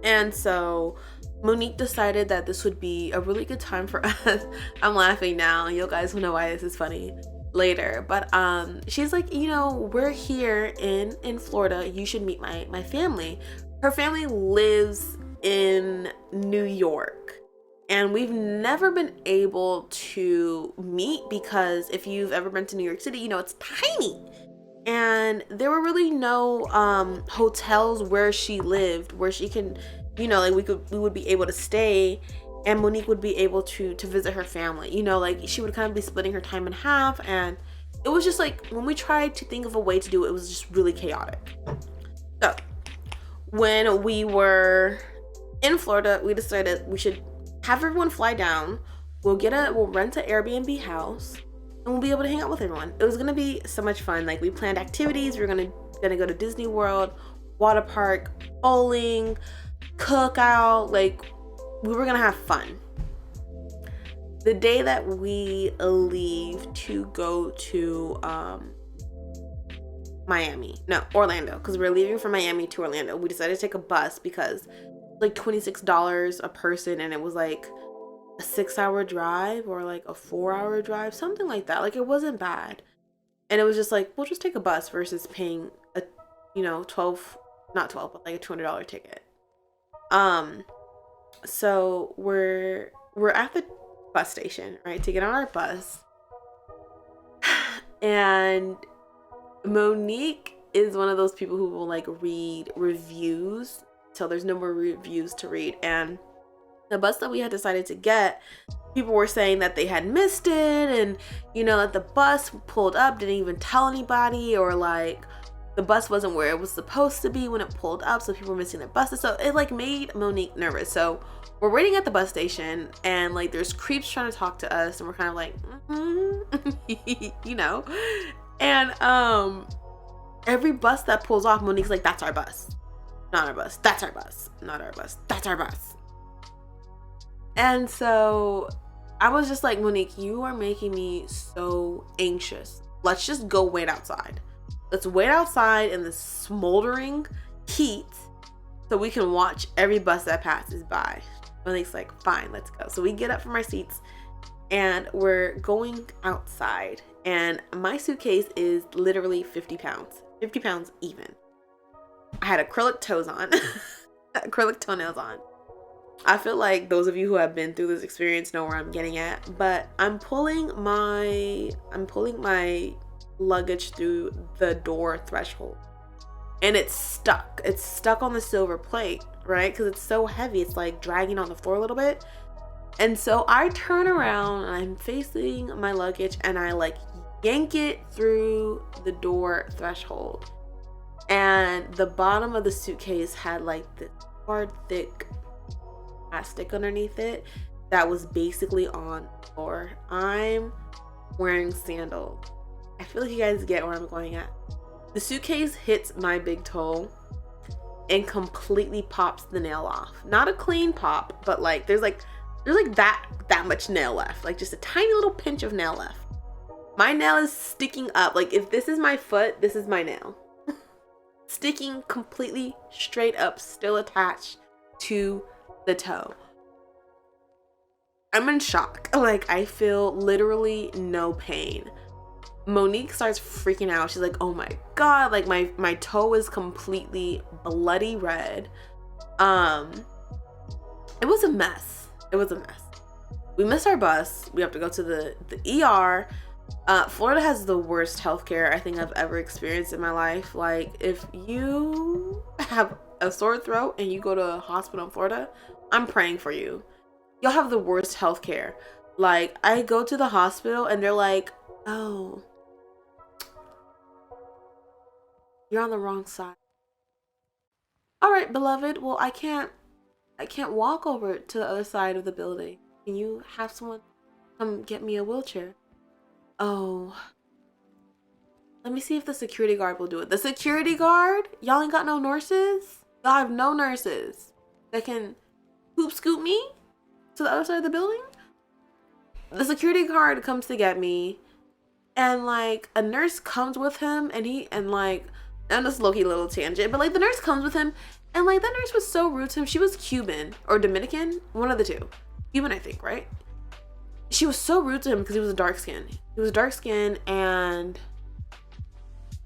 Speaker 1: And so Monique decided that this would be a really good time for us. I'm laughing now. You guys will know why this is funny later. But she's like, you know, we're here in Florida. You should meet my family. Her family lives in New York. And we've never been able to meet because if you've ever been to New York City, you know, it's tiny. And there were really no hotels where she lived, where she can, you know, like we would be able to stay, and Monique would be able to visit her family. You know, like she would kind of be splitting her time in half, and it was just like when we tried to think of a way to do it, it was just really chaotic. So when we were in Florida, we decided we should have everyone fly down. We'll rent an Airbnb house, and we'll be able to hang out with everyone. It was gonna be so much fun. Like, we planned activities. We were gonna go to Disney World, water park, bowling, cookout. Like, we were gonna have fun. The day that we leave to go to Orlando, because we're leaving from Miami to Orlando, we decided to take a bus because like $26 a person, and it was like a 6-hour drive or like a 4-hour drive, something like that. Like, it wasn't bad. And it was just like, we'll just take a bus versus paying a, you know, but like a $200 ticket. So we're at the bus station, right, to get on our bus. And Monique is one of those people who will like read reviews till there's no more reviews to read. And the bus that we had decided to get, people were saying that they had missed it, and you know, that the bus pulled up, didn't even tell anybody, or like the bus wasn't where it was supposed to be when it pulled up, so people were missing their buses. So it like made Monique nervous. So we're waiting at the bus station, and like there's creeps trying to talk to us, and we're kind of like, you know. And every bus that pulls off, Monique's like, that's our bus. Not our bus. That's our bus. Not our bus. That's our bus. And so I was just like, Monique, you are making me so anxious. Let's just go wait outside. Let's wait outside in the smoldering heat so we can watch every bus that passes by. Monique's like, fine, let's go. So we get up from our seats and we're going outside. And my suitcase is literally 50 pounds. 50 pounds even. I had acrylic toes on. Acrylic toenails on. I feel like those of you who have been through this experience know where I'm getting at, but I'm pulling my luggage through the door threshold. and it's stuck on the silver plate, right? Because it's so heavy, it's like dragging on the floor a little bit. And so I turn around and I'm facing my luggage and I like yank it through the door threshold, and the bottom of the suitcase had like this hard thick plastic underneath it that was basically on the floor. I'm wearing sandals. I feel like you guys get where I'm going at. The suitcase hits my big toe and completely pops the nail off. Not a clean pop, but like there's like that much nail left, like just a tiny little pinch of nail left. My nail is sticking up. Like if this is my foot, this is my nail. Sticking completely straight up, still attached to the toe. I'm in shock. Like I feel literally no pain. Monique starts freaking out. She's like, oh my God, like my toe is completely bloody red. It was a mess. It was a mess. We missed our bus. We have to go to the ER. Florida has the worst healthcare I think I've ever experienced in my life. Like if you have a sore throat and you go to a hospital in Florida, I'm praying for you. Y'all have the worst healthcare. Like I go to the hospital and they're like, oh, you're on the wrong side. All right, beloved. Well, I can't walk over to the other side of the building. Can you have someone come get me a wheelchair? Oh, let me see if the security guard will do it. The security guard? Y'all ain't got no nurses? Y'all have no nurses that can hoop scoop me to the other side of the building? The security guard comes to get me, and like a nurse comes with him, and like, and this low-key little tangent, but like the nurse comes with him, and like that nurse was so rude to him. She was Cuban or Dominican, one of the two. Cuban, I think, right? She was so rude to him because he was dark skinned. He was dark skinned, and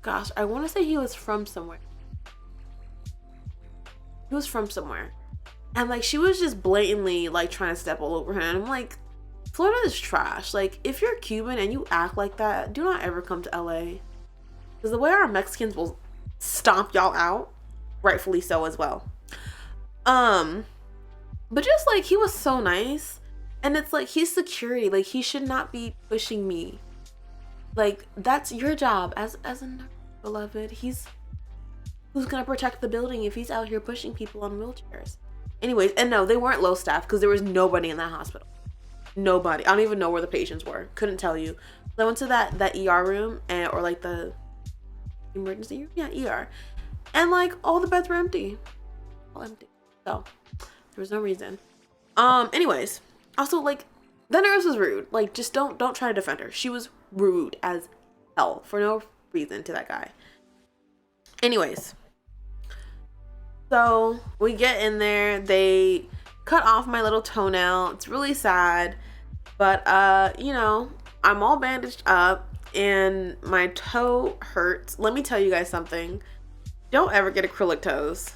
Speaker 1: gosh, I want to say he was from somewhere. He was from somewhere. And like she was just blatantly like trying to step all over him. I'm like, Florida is trash. Like if you're Cuban and you act like that, do not ever come to LA. Because the way our Mexicans will stomp y'all out, rightfully so as well. But just like he was so nice. And it's like, he's security. Like, he should not be pushing me. Like, that's your job as a nurse, beloved. Who's gonna protect the building if he's out here pushing people on wheelchairs? Anyways, and no, they weren't low staff because there was nobody in that hospital. Nobody. I don't even know where the patients were. Couldn't tell you. So I went to that ER room, or like the emergency room? Yeah, ER. And like, all the beds were empty. All empty. So, there was no reason. Anyways. Also, like, the nurse was rude. Like, just don't try to defend her. She was rude as hell for no reason to that guy. Anyways, so we get in there. They cut off my little toenail. It's really sad, but you know, I'm all bandaged up and my toe hurts. Let me tell you guys something. Don't ever get acrylic toes.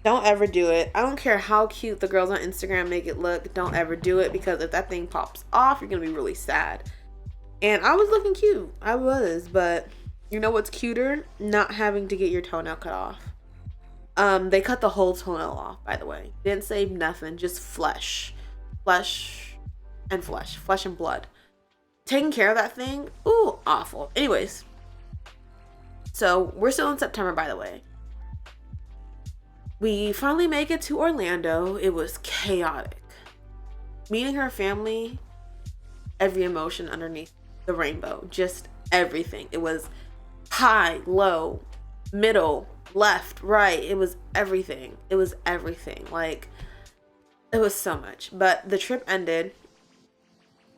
Speaker 1: Don't ever do it. I don't care how cute the girls on Instagram make it look. Don't ever do it, because if that thing pops off, you're going to be really sad. And I was looking cute. I was. But you know what's cuter? Not having to get your toenail cut off. They cut the whole toenail off, by the way. Didn't save nothing. Just flesh. Flesh and flesh. Flesh and blood. Taking care of that thing? Ooh, awful. Anyways. So, we're still in September, by the way. We finally make it to Orlando. It was chaotic. Meeting her family, every emotion underneath the rainbow, just everything. It was high, low, middle, left, right. It was everything. It was everything. Like, it was so much. But the trip ended.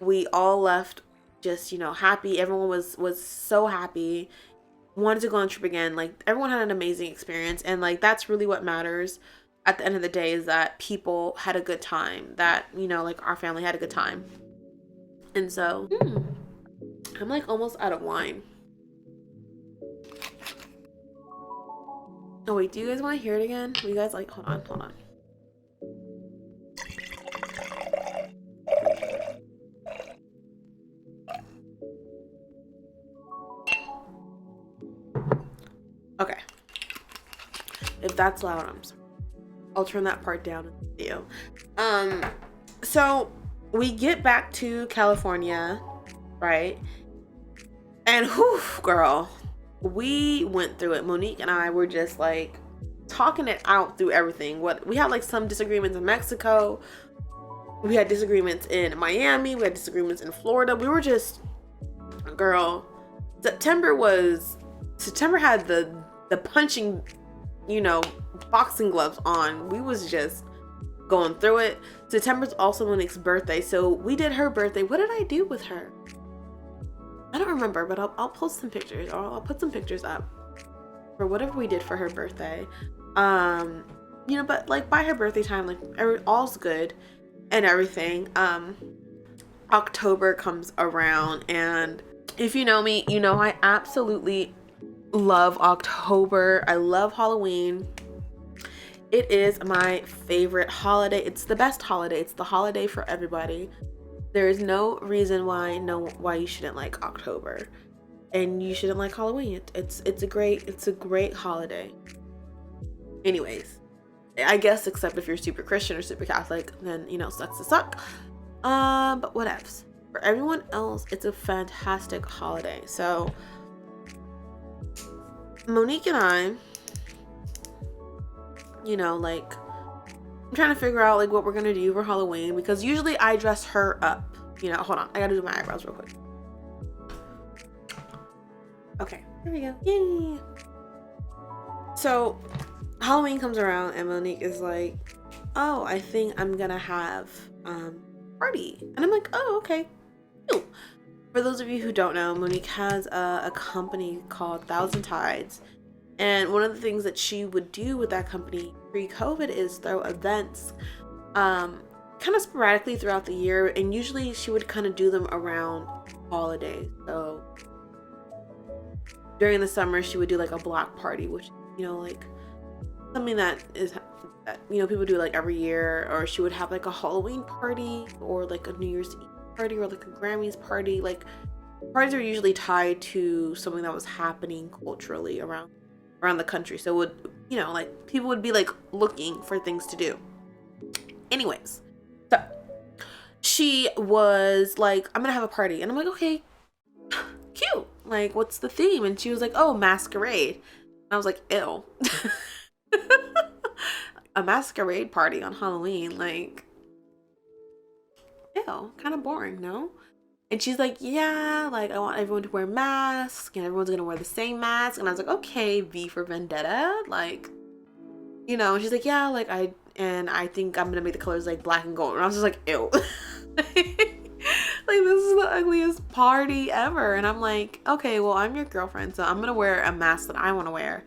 Speaker 1: We all left just, you know, happy. Everyone was so happy. Wanted to go on a trip again. Like, everyone had an amazing experience, and like that's really what matters at the end of the day, is that people had a good time, that, you know, like our family had a good time. And so I'm like almost out of wine. Oh wait, do you guys want to hear it again? You guys like, hold on. Okay. that's loud, I'm sorry. I'll turn that part down in the video. So we get back to California, right? And whew, girl, we went through it. Monique and I were just like talking it out through everything. We had like some disagreements in Mexico. We had disagreements in Miami. We had disagreements in Florida. We were just, girl, September had the punching, you know, boxing gloves on. We was just going through it. September's also Monique's birthday, so we did her birthday. What did I do with her? I don't remember, but I'll post some pictures, or I'll put some pictures up for whatever we did for her birthday. You know, but like by her birthday time, like all's good and everything. October comes around, and if you know me, you know I absolutely love October. I love Halloween. It is my favorite holiday. It's the best holiday. It's the holiday for everybody. There is no reason why you shouldn't like October, and you shouldn't like Halloween. It's a great holiday. Anyways, I guess except if you're super Christian or super Catholic, then you know, sucks to suck. But whatevs. For everyone else, it's a fantastic holiday. So Monique and I, you know, like, I'm trying to figure out like what we're gonna do for Halloween, because usually I dress her up. You know, hold on, I gotta do my eyebrows real quick. Okay, here we go. Yay! So Halloween comes around and Monique is like, oh, I think I'm gonna have party. And I'm like, oh, okay. Cool. For those of you who don't know, Monique has a company called Thousand Tides. And one of the things that she would do with that company pre-COVID is throw events kind of sporadically throughout the year. And usually she would kind of do them around holidays. So during the summer, she would do like a block party, which, you know, like something that you know, people do like every year. Or she would have like a Halloween party, or like a New Year's Eve party, or like a Grammys party. Like parties are usually tied to something that was happening culturally around the country. So it would, you know, like people would be like looking for things to do. Anyways, so she was like, I'm gonna have a party. And I'm like, okay, cute. Like, what's the theme? And she was like, oh, masquerade. And I was like, ew. A masquerade party on Halloween, like, ew, kind of boring, no? And she's like, yeah, like, I want everyone to wear masks, and everyone's gonna wear the same mask. And I was like, okay, V for Vendetta, like, you know. And she's like, yeah, like, I think I'm gonna make the colors like black and gold. And I was just like, ew. Like, this is the ugliest party ever. And I'm like, okay, well, I'm your girlfriend, so I'm gonna wear a mask that I want to wear.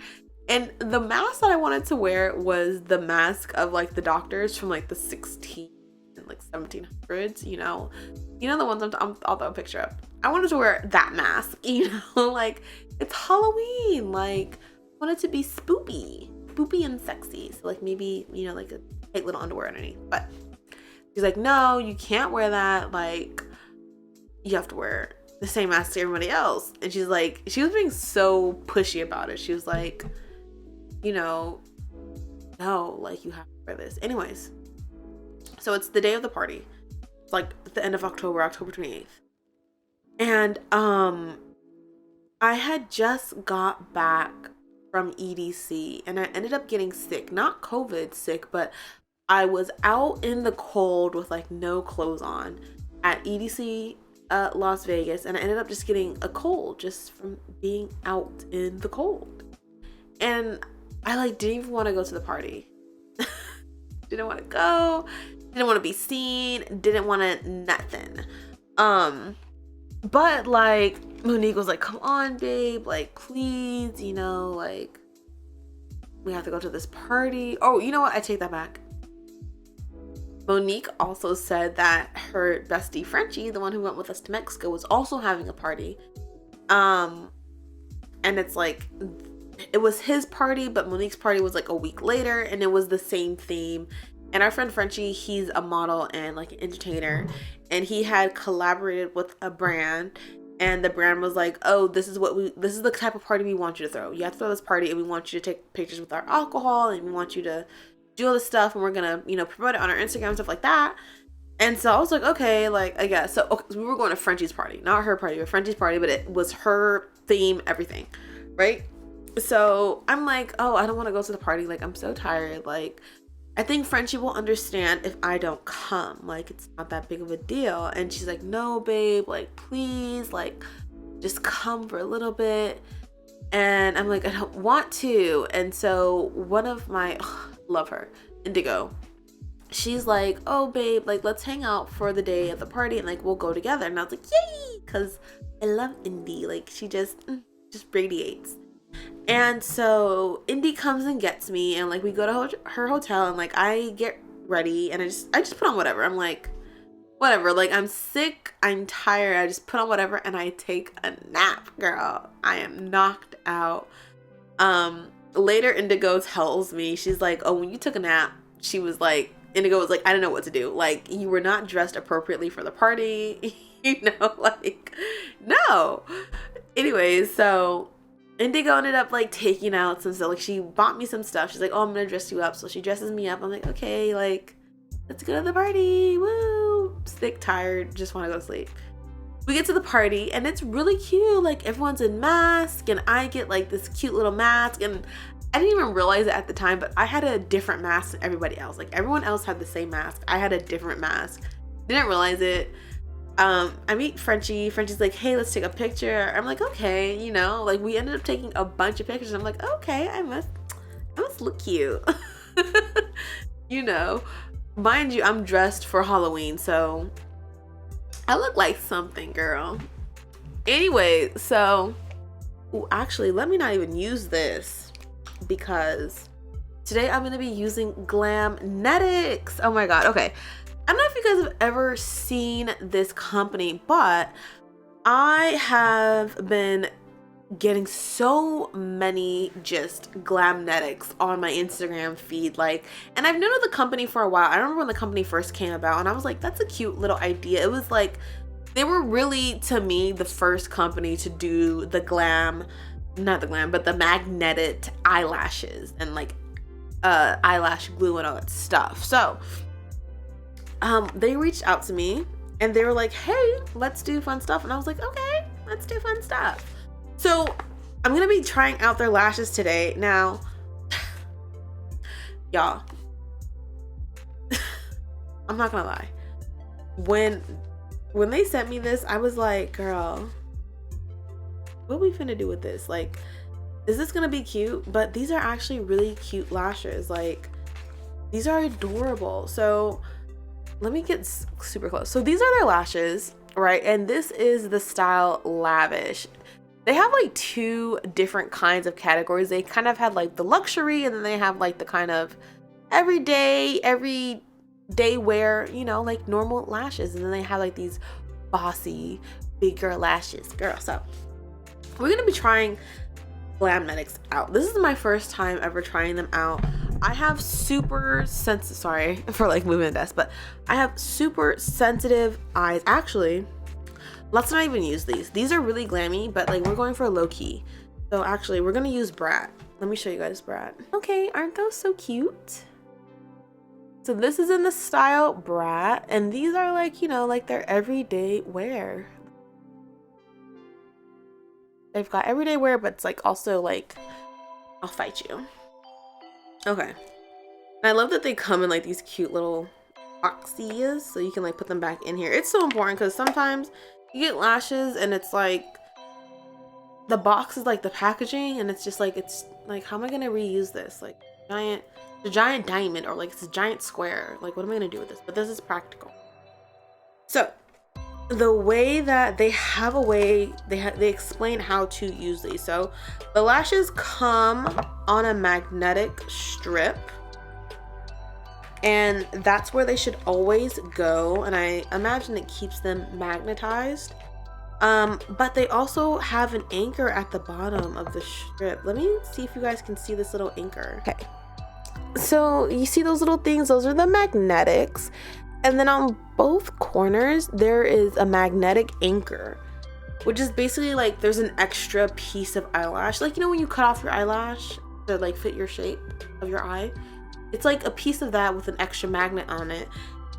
Speaker 1: And the mask that I wanted to wear was the mask of like the doctors from like the 16 and like 1700s, you know the ones I'll throw a picture up. I wanted to wear that mask, you know, like, it's Halloween, like, I want it to be spoopy and sexy. So like maybe, you know, like a tight little underwear underneath. But she's like, no, you can't wear that. Like, you have to wear the same mask to everybody else. And she's like, she was being so pushy about it. She was like, you know, no, like, you have to wear this. Anyways, so it's the day of the party. It's like at the end of October 28th. And I had just got back from EDC, and I ended up getting sick. Not COVID sick, but I was out in the cold with like no clothes on at EDC Las Vegas, and I ended up just getting a cold just from being out in the cold. And I like didn't even want to go to the party. Didn't want to go, didn't want to be seen, didn't want to nothing. But like Monique was like, come on, babe, like, please, you know, like, we have to go to this party. Oh, you know what? I take that back. Monique also said that her bestie Frenchie, the one who went with us to Mexico, was also having a party. And it's like, it was his party, but Monique's party was like a week later, and it was the same theme. And our friend Frenchie, he's a model and like an entertainer, and he had collaborated with a brand, and the brand was like, oh, this is the type of party we want you to throw. You have to throw this party, and we want you to take pictures with our alcohol, and we want you to do all this stuff, and we're gonna, you know, promote it on our Instagram, stuff like that. And so I was like, okay, like, I guess. So okay, we were going to Frenchie's party, not her party, but Frenchie's party, but it was her theme, everything, right? So I'm like, oh, I don't want to go to the party. Like, I'm so tired. Like, I think Frenchie will understand if I don't come. Like, it's not that big of a deal. And she's like, no, babe, like, please, like, just come for a little bit. And I'm like, I don't want to. And so one of my, love her, Indigo, she's like, oh, babe, like, let's hang out for the day of the party, and like, we'll go together. And I was like, yay, because I love Indy. Like, she just radiates. And so Indy comes and gets me, and like, we go to her hotel, and like, I get ready, and I just put on whatever. I'm like, whatever, like, I'm sick, I'm tired, I just put on whatever, and I take a nap, girl. I am knocked out. Later, Indigo tells me, she's like, oh, when you took a nap, she was like, Indigo was like, I don't know what to do. Like, you were not dressed appropriately for the party. You know, like, no. Anyways, so Indigo ended up like taking out some stuff. Like, she bought me some stuff. She's like, oh, I'm gonna dress you up. So she dresses me up. I'm like, okay, like, let's go to the party. Woo. Sick, tired, just want to go to sleep. We get to the party, and it's really cute. Like, everyone's in masks, and I get like this cute little mask, and I didn't even realize it at the time, but I had a different mask than everybody else. Like, everyone else had the same mask. I had a different mask. Didn't realize it. I meet Frenchie. Frenchie's like, hey, let's take a picture. I'm like, okay, you know, like, we ended up taking a bunch of pictures. I'm like, okay, I must look cute. You know, mind you, I'm dressed for Halloween, so I look like something, girl. Anyway, so, ooh, actually, let me not even use this, because today I'm going to be using GLAMNETICS. Oh my god. Okay, I don't know if you guys have ever seen this company, but I have been getting so many just GLAMNETICS on my Instagram feed, like, and I've known of the company for a while. I remember when the company first came about, and I was like, that's a cute little idea. It was like, they were really, to me, the first company to do the the magnetic eyelashes and like eyelash glue and all that stuff. So they reached out to me, and they were like, hey, let's do fun stuff. And I was like, okay, let's do fun stuff. So I'm gonna be trying out their lashes today. Now, y'all, I'm not gonna lie, when they sent me this, I was like, girl, what we finna do with this? Like, is this gonna be cute? But these are actually really cute lashes. Like, these are adorable. So let me get super close. So these are their lashes, right? And this is the style Lavish. They have like two different kinds of categories. They kind of have like the luxury, and then they have like the kind of everyday wear, you know, like normal lashes. And then they have like these bossy, bigger lashes, girl. So we're gonna be trying GLAMNETICS out. This is my first time ever trying them out. I have super sensitive, sorry for like moving the desk, but I have super sensitive eyes. Actually, let's not even use these. These are really glammy, but like, we're going for low key. So actually, we're gonna use Brat. Let me show you guys Brat. Okay, aren't those so cute? So this is in the style Brat, and these are like, you know, like their everyday wear. They've got everyday wear, but it's like also like, I'll fight you. Okay. And I love that they come in like these cute little boxies, so you can like put them back in here. It's so important, because sometimes you get lashes and it's like, the box is like the packaging, and it's just like, it's like, how am I gonna reuse this? Like, the giant diamond, or like it's a giant square. Like, what am I gonna do with this? But this is practical. So the way that they have a way, they explain how to use these. So the lashes come on a magnetic strip, and that's where they should always go, and I imagine it keeps them magnetized. But they also have an anchor at the bottom of the strip. Let me see if you guys can see this little anchor. Okay, so you see those little things? Those are the magnetics. And then on both corners, there is a magnetic anchor. which is basically like there's an extra piece of eyelash. Like, you know, when you cut off your eyelash to like fit your shape of your eye, it's like a piece of that with an extra magnet on it.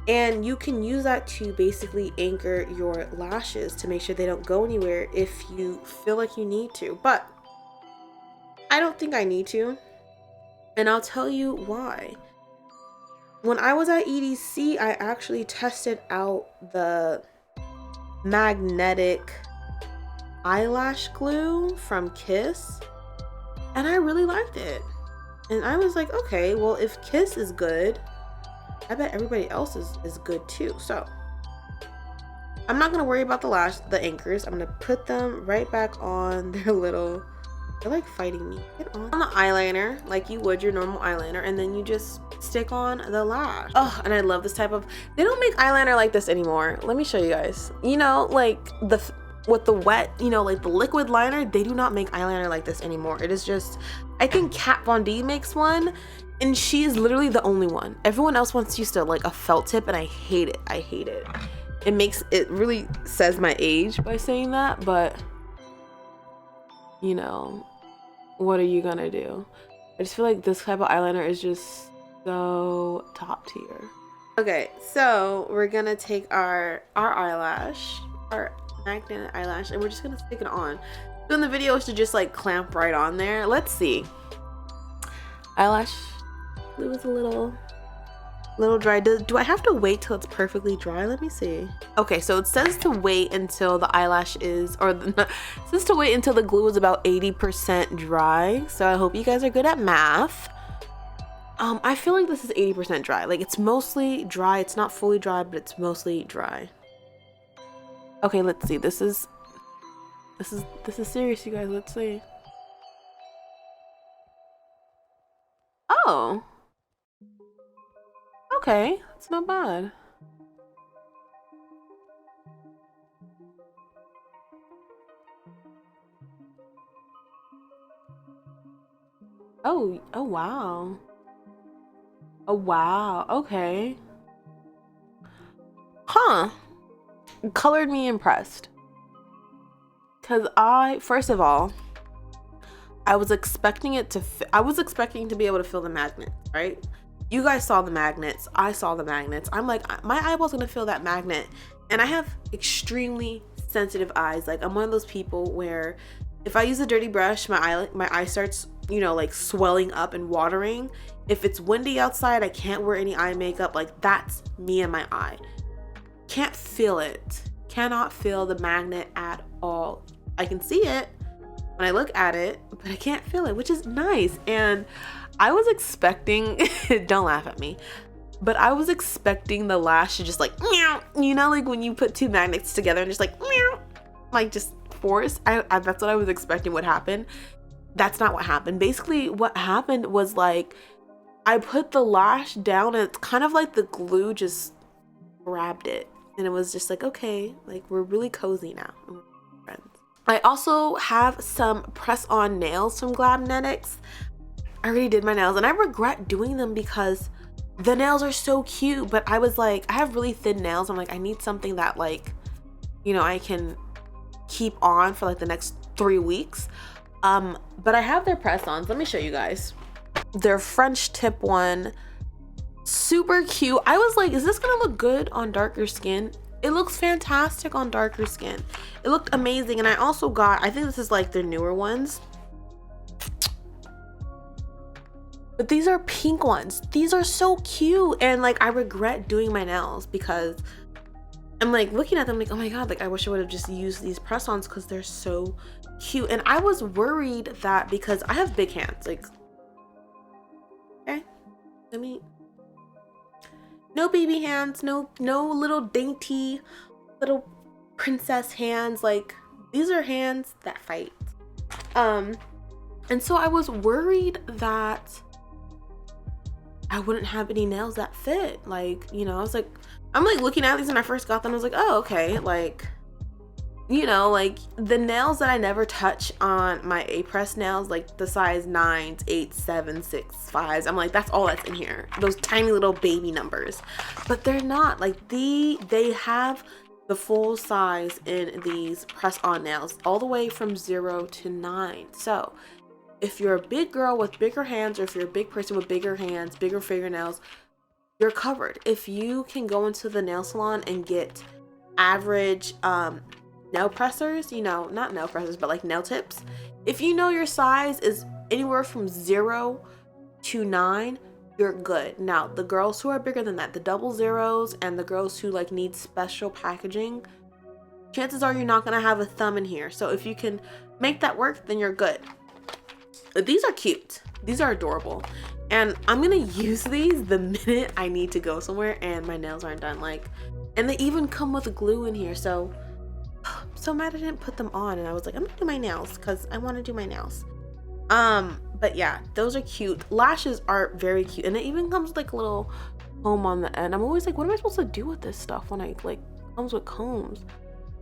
Speaker 1: And you can use that to basically anchor your lashes to make sure they don't go anywhere if you feel like you need to. But I don't think I need to. And I'll tell you why. When I was at EDC, I actually tested out the magnetic eyelash glue from Kiss, and I really liked it. And I was like, okay, well, if Kiss is good, I bet everybody else is good too. So I'm not gonna worry about the anchors. I'm gonna put them right back on their little, they're like fighting me. Get on the eyeliner like you would your normal eyeliner, and then you just stick on the lash. Oh, and I love this type of, they don't make eyeliner like this anymore. Let me show you guys. You know, like with the wet, you know, like the liquid liner, they do not make eyeliner like this anymore. It is just, I think Kat Von D makes one, and she is literally the only one. Everyone else wants to use like a felt tip, and I hate it. I hate it. It really says my age by saying that, but you know, what are you gonna do? I just feel like this type of eyeliner is just so top tier. Okay, so we're gonna take our eyelash, our magnet eyelash, and we're just gonna stick it on. So in the video, it should just like clamp right on there. Let's see. Eyelash glue is a little dry. Do I have to wait till it's perfectly dry? Let me see. Okay, so it says to wait until the eyelash is, it says to wait until the glue is about 80% dry. So I hope you guys are good at math. I feel like this is 80% dry. Like, it's mostly dry. It's not fully dry, but it's mostly dry. Okay, let's see. This is serious, you guys. Let's see. Oh. Okay, it's not bad. Oh wow. Oh wow, okay. Huh. Colored me impressed. Cause first of all, I was expecting it to be able to feel the magnets, right? You guys saw the magnets, I saw the magnets. I'm like, my eyeball's gonna feel that magnet. And I have extremely sensitive eyes. Like, I'm one of those people where if I use a dirty brush, my eye starts, you know, like swelling up and watering. If it's windy outside, I can't wear any eye makeup. Like, that's me and my eye. Can't feel it. Cannot feel the magnet at all. I can see it when I look at it, but I can't feel it, which is nice. And I was expecting, don't laugh at me, but I was expecting the lash to just like, you know, like when you put two magnets together and just like just force. That's what I was expecting would happen. That's not what happened. Basically, what happened was like, I put the lash down and it's kind of like the glue just grabbed it. And it was just like, okay, like we're really cozy now. We're friends. I also have some press-on nails from GLAMNETICS. I already did my nails and I regret doing them because the nails are so cute, but I was like, I have really thin nails. I'm like, I need something that like, you know, I can keep on for like the next 3 weeks. But I have their press-ons. Let me show you guys. Their French tip one, super cute. I was like, is this gonna look good on darker skin? It looks fantastic on darker skin. It looked amazing. And I also got, I think this is like their newer ones, but these are pink ones. These are so cute. And like, I regret doing my nails because I'm like looking at them like, oh my God, like I wish I would have just used these press-ons because they're so cute. And I was worried that because I have big hands, like, okay, no baby hands, no little dainty little princess hands. Like, these are hands that fight. And so I was worried that I wouldn't have any nails that fit. Like, you know, I was like, I'm like looking at these when I first got them. I was like, oh, okay. Like, you know, like the nails that I never touch on my A-press nails, like the size 9s, 8s, 7s, 6s, 5s. I'm like, that's all that's in here. Those tiny little baby numbers. But they're not. Like, they have the full size in these press-on nails, all the way from 0 to 9. So if you're a big girl with bigger hands, or if you're a big person with bigger hands, bigger fingernails, you're covered. If you can go into the nail salon and get average nail pressers, you know, not nail pressers, but like nail tips, if you know your size is anywhere from 0 to 9, you're good. Now, the girls who are bigger than that, the double zeros, and the girls who like need special packaging, chances are you're not gonna have a thumb in here. So if you can make that work, then you're good. These are cute. These are adorable. And I'm gonna use these the minute I need to go somewhere and my nails aren't done. Like, and they even come with glue in here. So I'm so mad I didn't put them on, and I was like, I'm gonna do my nails because I want to do my nails. But yeah, those are cute. Lashes are very cute, and it even comes with like a little comb on the end. I'm always like, what am I supposed to do with this stuff when I like comes with combs?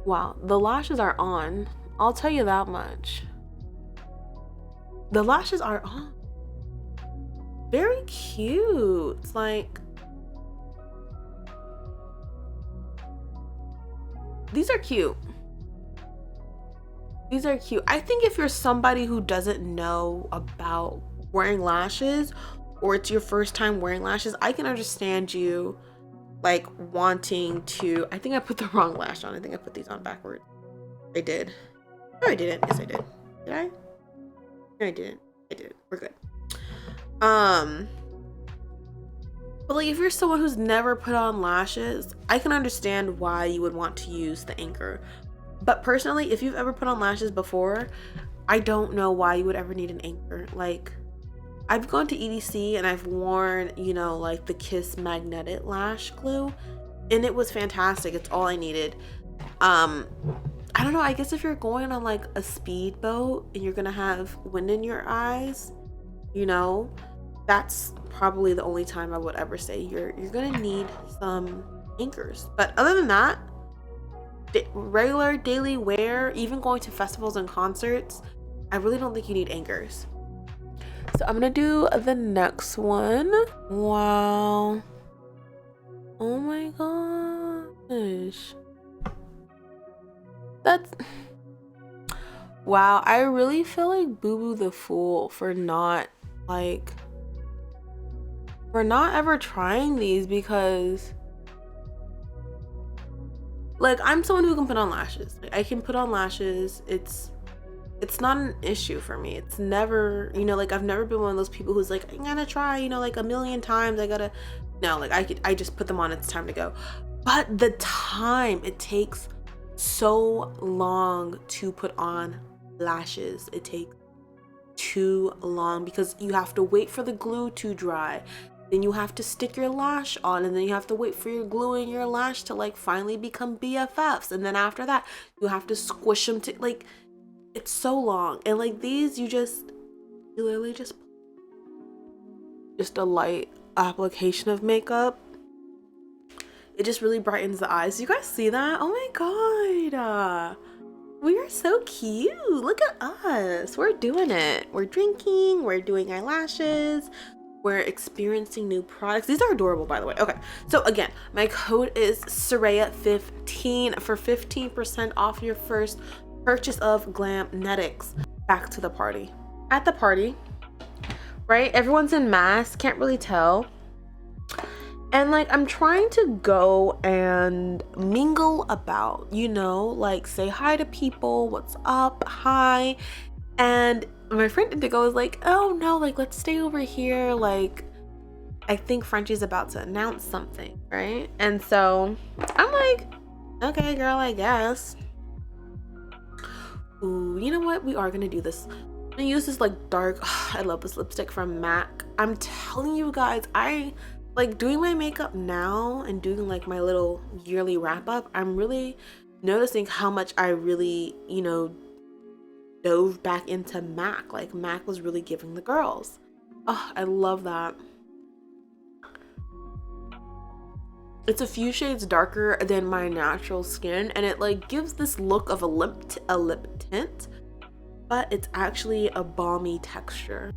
Speaker 1: Wow, the lashes are on. I'll tell you that much. The lashes are on. Very cute. It's like, these are cute. These are cute. I think if you're somebody who doesn't know about wearing lashes, or it's your first time wearing lashes, I can understand you like wanting to. I think I put the wrong lash on. I think I put these on backwards. I did. No, I didn't. Yes, I did. Did I? No, I didn't. I did. We're good. But like, if you're someone who's never put on lashes, I can understand why you would want to use the anchor. But personally, if you've ever put on lashes before, I don't know why you would ever need an anchor. Like, I've gone to EDC and I've worn, you know, like the Kiss magnetic lash glue, and it was fantastic. It's all I needed. I don't know, I guess if you're going on like a speedboat and you're gonna have wind in your eyes, you know, that's probably the only time I would ever say you're gonna need some anchors. But other than that, regular daily wear, even going to festivals and concerts, I really don't think you need anchors. So I'm gonna do the next one. Wow. Oh my gosh. That's, wow, I really feel like Boo Boo the Fool for not ever trying these, because like, I'm someone who can put on lashes. Like, I can put on lashes. It's not an issue for me. It's never, you know, like, I've never been one of those people who's like, I'm gonna try, you know, like a million times. No, like, I just put them on. It's time to go. But the time it takes so long to put on lashes, it takes too long, because you have to wait for the glue to dry. Then you have to stick your lash on, and then you have to wait for your glue and your lash to like finally become BFFs. And then after that, you have to squish them to like, it's so long. And like these, you literally just a light application of makeup. It just really brightens the eyes. You guys see that? Oh my God. We are so cute. Look at us. We're doing it. We're drinking, we're doing eyelashes, we're experiencing new products. These are adorable, by the way. Okay, so again, my code is Soraya15 for 15% off your first purchase of GLAMNETICS. Back to the party. At the party, right? Everyone's in masks, can't really tell. And like, I'm trying to go and mingle about, you know, like say hi to people, what's up, hi. And my friend Indigo was like, oh no, like let's stay over here. Like, I think Frenchie's about to announce something, right? And so I'm like, okay, girl, I guess. Ooh, you know what? We are gonna do this. I'm gonna use this like dark, I love this lipstick from MAC. I'm telling you guys, I like doing my makeup now and doing like my little yearly wrap up. I'm really noticing how much I really, you know, dove back into MAC. Like MAC was really giving the girls. Oh, I love that. It's a few shades darker than my natural skin, and it like gives this look of a lip tint, but it's actually a balmy texture.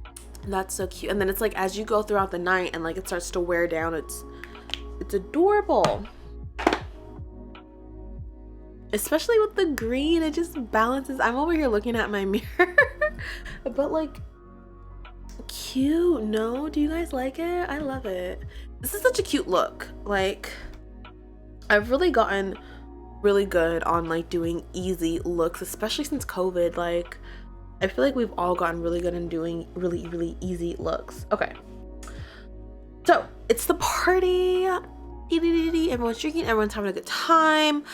Speaker 1: That's so cute. And then it's like as you go throughout the night and like it starts to wear down, it's adorable. especially with the green, it just balances. I'm over here looking at my mirror. But like, cute. No, do you guys like it? I love it. This is such a cute look. Like, I've really gotten really good on like doing easy looks, especially since COVID. Like, I feel like we've all gotten really good in doing really easy looks. Okay, so it's the party. Everyone's drinking, everyone's having a good time.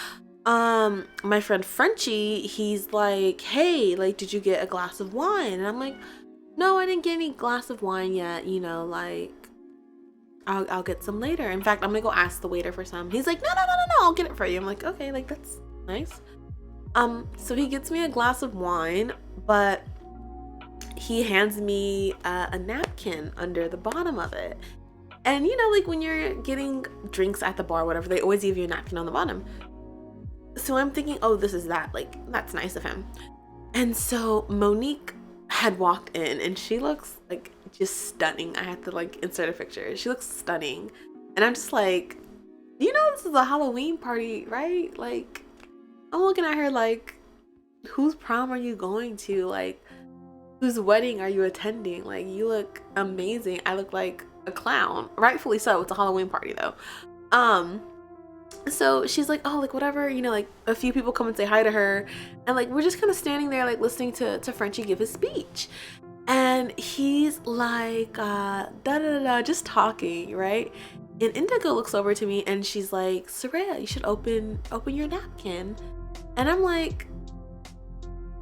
Speaker 1: My friend Frenchie, he's like, hey, like, did you get a glass of wine? And I'm like, no, I didn't get any glass of wine yet, you know, like, I'll get some later. In fact, I'm gonna go ask the waiter for some. He's like, no, I'll get it for you. I'm like, okay, like, that's nice. So he gets me a glass of wine, but he hands me a napkin under the bottom of it. And you know, like when you're getting drinks at the bar, whatever, they always give you a napkin on the bottom. So I'm thinking, oh, this is that, like, that's nice of him. And so Monique had walked in and she looks like just stunning. I had to like insert a picture. She looks stunning. And I'm just like, you know, this is a Halloween party, right? Like, I'm looking at her like, whose prom are you going to? Like, whose wedding are you attending? Like, you look amazing. I look like a clown. Rightfully so. It's a Halloween party though. So she's like, oh, like whatever, you know, like a few people come and say hi to her, and like we're just kind of standing there like listening to Frenchie give his speech, and he's like just talking, right? And Indigo looks over to me and she's like, Soraya, you should open your napkin. And I'm like,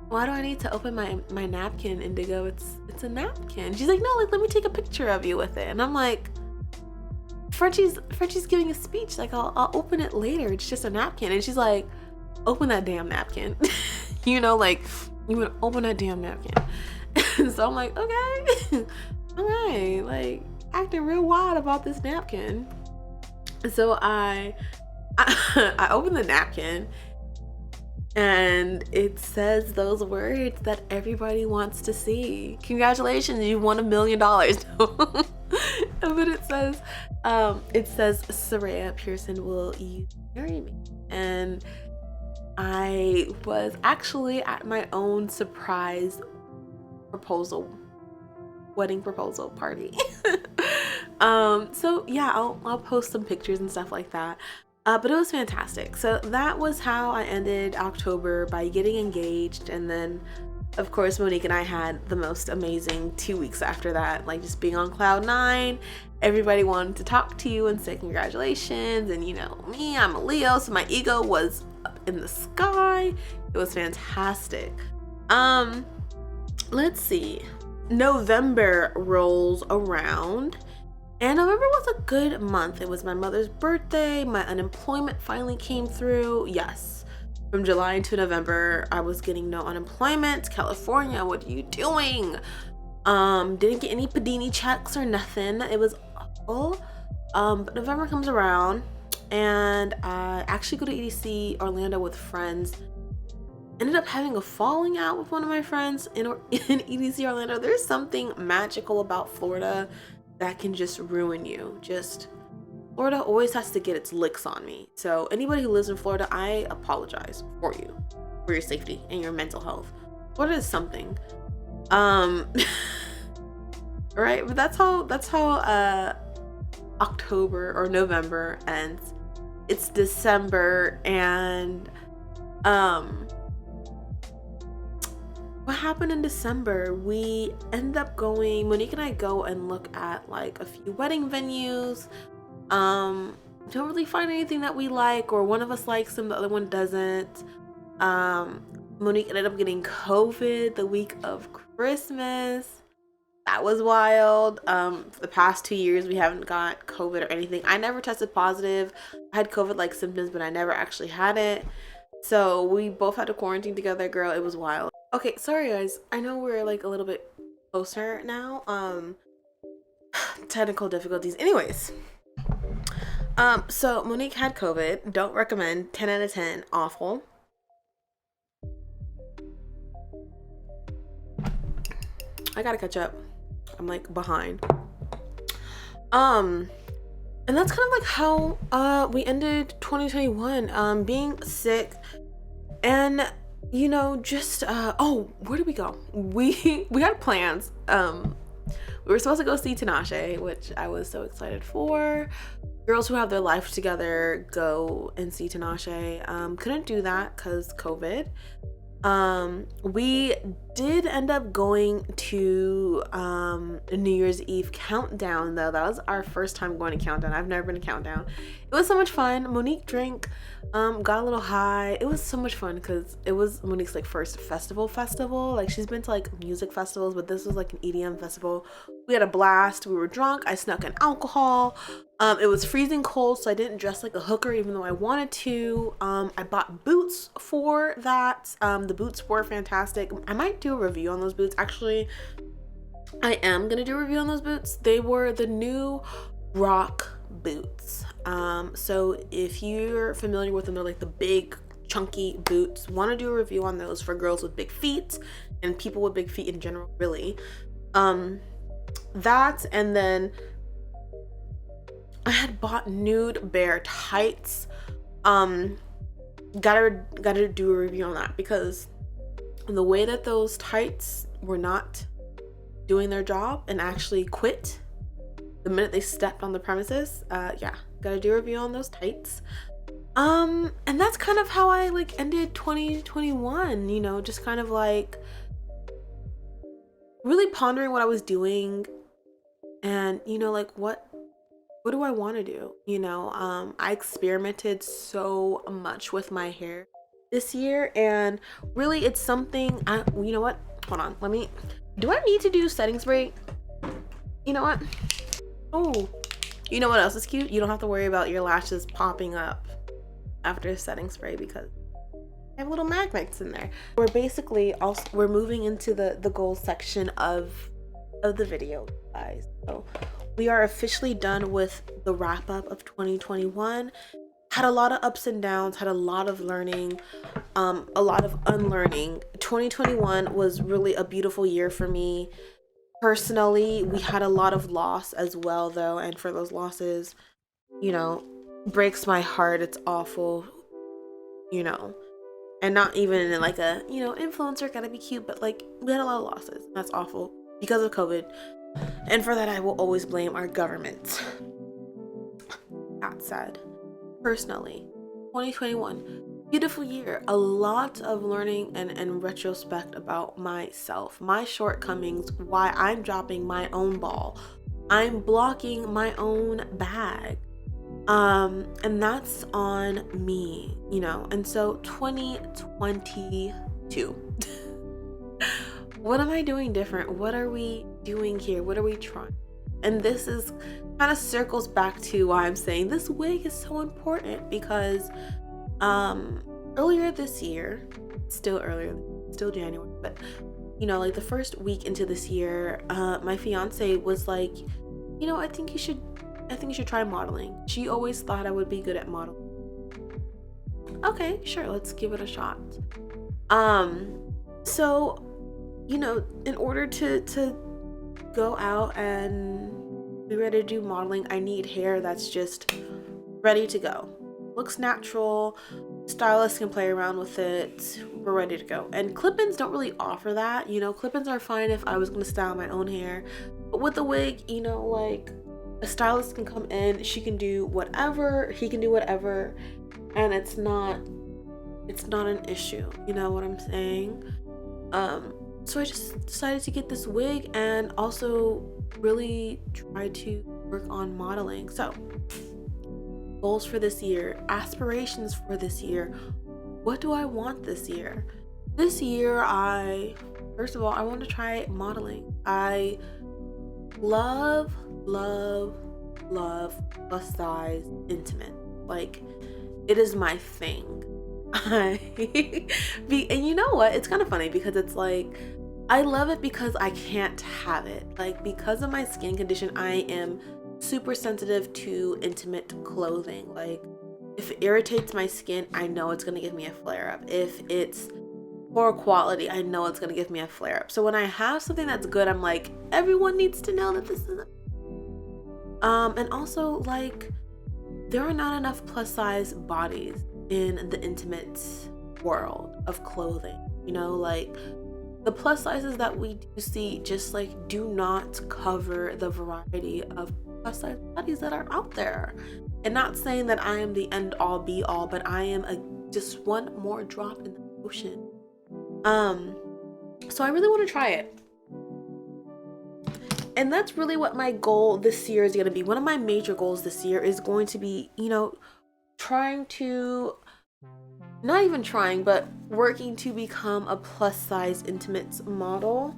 Speaker 1: why do I need to open my napkin, Indigo? It's a napkin. She's like, no, like let me take a picture of you with it. And I'm like, Frenchie's giving a speech, like I'll open it later, it's just a napkin. And she's like, open that damn napkin. You know, like, you would open that damn napkin. So I'm like, okay. All right, like acting real wild about this napkin. So I open the napkin and it says those words that everybody wants to see. Congratulations, you won $1 million. But it says Soraya Pearson, will you marry me? And I was actually at my own surprise wedding proposal party. So yeah, I'll post some pictures and stuff like that. But it was fantastic. So that was how I ended October, by getting engaged. And then of course Monique and I had the most amazing 2 weeks after that, like just being on cloud 9. Everybody wanted to talk to you and say congratulations, and you know me, I'm a Leo, so my ego was up in the sky. It was fantastic. Let's see, November rolls around, and November was a good month. It was my mother's birthday. My unemployment finally came through. Yes, from July to November I was getting no unemployment. California, what are you doing? Didn't get any Padini checks or nothing. It was awful. But November comes around and I actually go to EDC Orlando with friends. Ended up having a falling out with one of my friends in EDC Orlando. There's something magical about Florida that can just ruin you. Florida always has to get its licks on me. So anybody who lives in Florida, I apologize for you, for your safety and your mental health. Florida is something. Right, but that's how October or November ends. It's December, and what happened in December? We end up going, Monique and I go and look at like a few wedding venues. Don't really find anything that we like, or one of us likes them, the other one doesn't. Monique ended up getting COVID the week of Christmas. That was wild. For the past 2 years we haven't got COVID or anything. I never tested positive. I had COVID like symptoms, but I never actually had it. So we both had to quarantine together, girl. It was wild. Okay, sorry guys, I know we're like a little bit closer now. Technical difficulties. Anyways, so Monique had COVID. Don't recommend. 10 out of 10. Awful. I gotta catch up. I'm like behind. And that's kind of like how we ended 2021. Being sick And you know, just oh, where did we go? We had plans. We were supposed to go see Tinashe, which I was so excited for. Girls who have their life together go and see Tinashe. Couldn't do that because COVID. We did end up going to New Year's Eve countdown though. That was our first time going to countdown. I've never been to countdown. It was so much fun. Monique drank, got a little high. It was so much fun because it was Monique's like first festival. Like she's been to like music festivals, but this was like an EDM festival. We had a blast. We were drunk. I snuck in alcohol. It was freezing cold, so I didn't dress like a hooker even though I wanted to. I bought boots for that. The boots were fantastic. I might do a review on those boots. Actually, I am gonna do a review on those boots. They were the new rock boots. So if you're familiar with them, they're like the big chunky boots. Want to do a review on those for girls with big feet and people with big feet in general, really. That, and then I had bought nude bear tights. Gotta do a review on that because the way that those tights were not doing their job and actually quit the minute they stepped on the premises. Yeah, gotta do a review on those tights. And that's kind of how I like ended 2021, you know, just kind of like really pondering what I was doing and, you know, like what do I want to do? You know, I experimented so much with my hair this year, and really it's something you know what? Hold on. Do I need to do setting spray? You know what? Oh, you know what else is cute? You don't have to worry about your lashes popping up after setting spray because I have little magnets in there. We're moving into the goals section of the video, guys. So we are officially done with the wrap up of 2021. Had a lot of ups and downs, had a lot of learning, a lot of unlearning. 2021 was really a beautiful year for me. Personally, we had a lot of loss as well though, and for those losses, you know, breaks my heart. It's awful, you know, and not even in like a, you know, influencer gotta be cute, but like we had a lot of losses. That's awful because of COVID. And for that, I will always blame our government. That said, personally, 2021, beautiful year. A lot of learning and retrospect about myself, my shortcomings, why I'm dropping my own ball. I'm blocking my own bag. And that's on me, you know. And so 2022. What am I doing different? What are we doing here? What are we trying? And this is kind of circles back to why I'm saying this wig is so important because earlier this year, still January, but you know, like the first week into this year, my fiance was like, you know, I think you should try modeling. She always thought I would be good at modeling. Okay, sure, let's give it a shot. So, you know, in order to go out and be ready to do modeling, I need hair that's just ready to go. Looks natural, stylists can play around with it, we're ready to go. And clip-ins don't really offer that, you know. Clip-ins are fine if I was gonna style my own hair, but with the wig, you know, like a stylist can come in, she can do whatever, he can do whatever, and it's not an issue, you know what I'm saying? So I just decided to get this wig and also really try to work on modeling. So goals for this year, aspirations for this year. What do I want this year? This year, first of all, I want to try modeling. I love plus size intimate. Like, it is my thing. And you know what? It's kind of funny because it's like, I love it because I can't have it. Like, because of my skin condition, I am super sensitive to intimate clothing. Like, if it irritates my skin, I know it's gonna give me a flare up. If it's poor quality, I know it's gonna give me a flare up. So when I have something that's good, I'm like, everyone needs to know that this is and also, like, there are not enough plus size bodies in the intimate world of clothing, you know, like the plus sizes that we do see just like do not cover the variety of plus size bodies that are out there. And not saying that I am the end all be all, but I am just one more drop in the ocean. So I really want to try it. And that's really what my goal this year is going to be. One of my major goals this year is going to be, you know, trying to, not even trying, but working to become a plus size intimates model.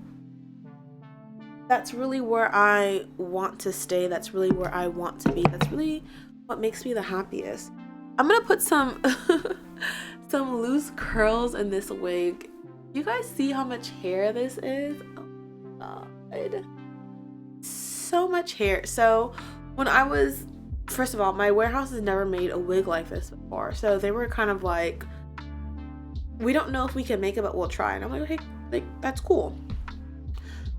Speaker 1: That's really where I want to stay. That's really where I want to be. That's really what makes me the happiest. I'm gonna put some some loose curls in this wig. You guys see how much hair this is? Oh God. So much hair. So when I was, first of all, my warehouse has never made a wig like this before, so they were kind of like, we don't know if we can make it, but we'll try. And I'm like, hey, like, that's cool.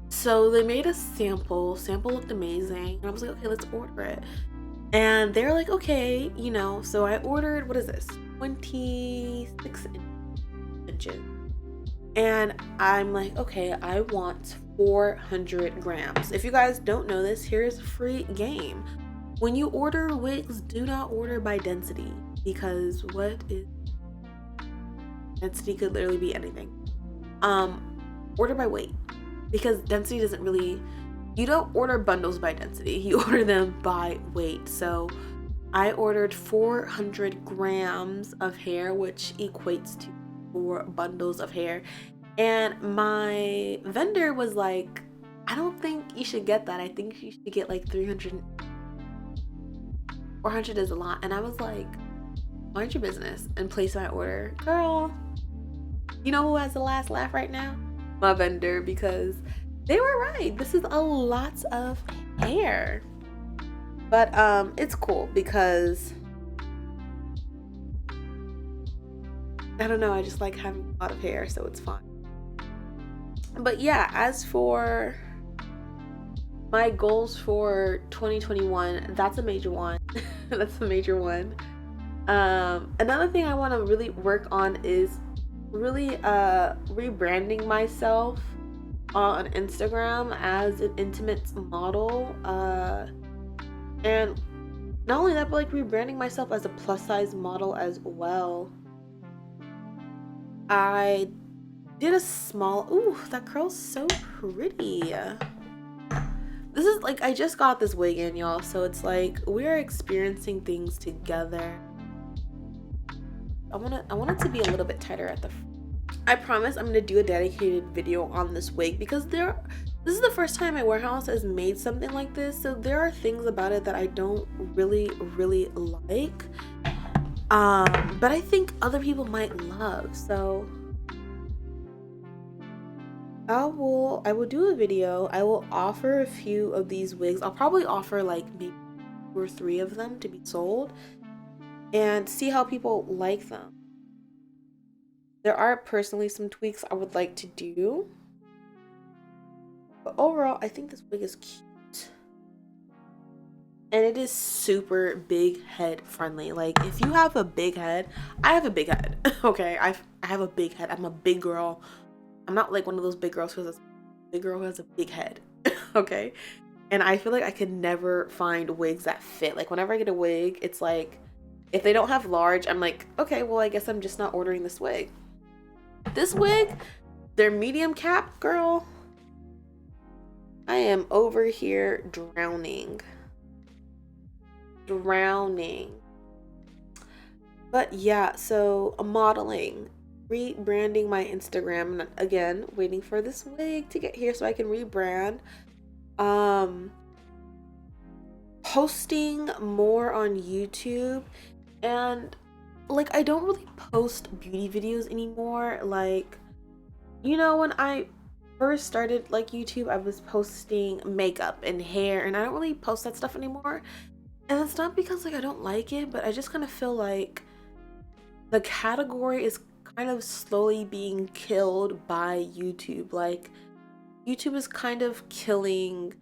Speaker 1: So they made a sample looked amazing, and I was like, okay, let's order it. And they're like, okay, you know. So I ordered, what is this, 26 inches, and I'm like, okay, I want 400 grams. If you guys don't know this, here's a free game. When you order wigs, do not order by density, because what is density could literally be anything. Order by weight, because density doesn't really, you don't order bundles by density, you order them by weight. So I ordered 400 grams of hair, which equates to 4 bundles of hair. And my vendor was like, I don't think you should get that. I think you should get like 300. 400 is a lot. And I was like, mind your business and place my order. Girl, you know who has the last laugh right now? My vendor, because they were right. This is a lot of hair. But it's cool because I don't know, I just like having a lot of hair, so it's fun. But yeah, as for my goals for 2021, that's a major one. That's a major one. Another thing I want to really work on is really rebranding myself on Instagram as an intimates model. And not only that, but like rebranding myself as a plus size model as well. I did a small, ooh, that curl's so pretty. This is like, I just got this wig in, y'all, so it's like we're experiencing things together. I want it to be a little bit tighter at the front. I promise I'm gonna do a dedicated video on this wig, because this is the first time my warehouse has made something like this, so there are things about it that I don't really like, but I think other people might love. So I will do a video. I will offer a few of these wigs. I'll probably offer like maybe 2 or 3 of them to be sold and see how people like them. There are personally some tweaks I would like to do, but overall I think this wig is cute, and it is super big head friendly. Like if you have a big head, I have a big head. Okay, I have a big head. I'm a big girl. I'm not like one of those big girls who has a big head. Okay, and I feel like I could never find wigs that fit. Like whenever I get a wig, it's like if they don't have large, I'm like, okay, well I guess I'm just not ordering this wig. This wig, their medium cap, girl, I am over here drowning. But yeah, so modeling, rebranding my Instagram, and again waiting for this wig to get here so I can rebrand. Posting more on YouTube, and like I don't really post beauty videos anymore. Like, you know, when I first started like YouTube, I was posting makeup and hair, and I don't really post that stuff anymore. And it's not because like I don't like it, but I just kind of feel like the category is kind of slowly being killed by YouTube. Like YouTube is kind of killing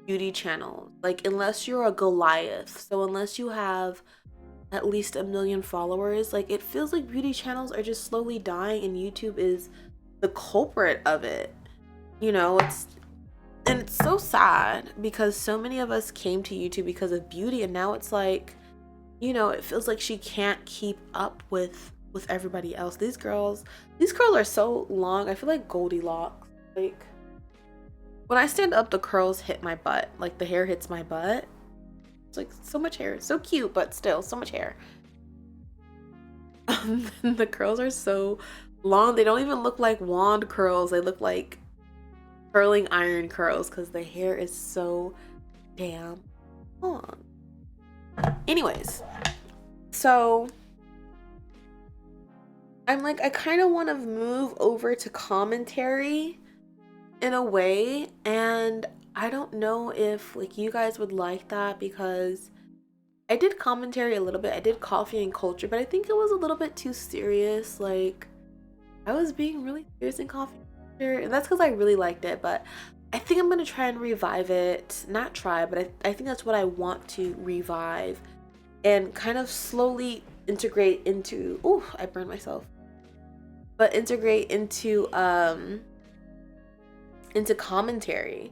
Speaker 1: beauty channels, like unless you're a Goliath. So unless you have at least 1 million followers. Like, it feels like beauty channels are just slowly dying and YouTube is the culprit of it. You know, it's so sad because so many of us came to YouTube because of beauty, and now it's like, you know, it feels like she can't keep up with everybody else. These curls are so long. I feel like Goldilocks. Like, when I stand up, the curls hit my butt. Like, the hair hits my butt. It's like so much hair. It's so cute, but still so much hair. The curls are so long. They don't even look like wand curls. They look like curling iron curls because the hair is so damn long. Anyways, so I'm like, I kind of want to move over to commentary in a way, and I don't know if like you guys would like that, because I did commentary a little bit. I did coffee and culture, but I think it was a little bit too serious. Like, I was being really serious in coffee and culture, and that's because I really liked it. But I think I'm gonna try and revive it. Not try, but I think that's what I want to revive and kind of slowly integrate into. Oh, I burned myself. But integrate into commentary.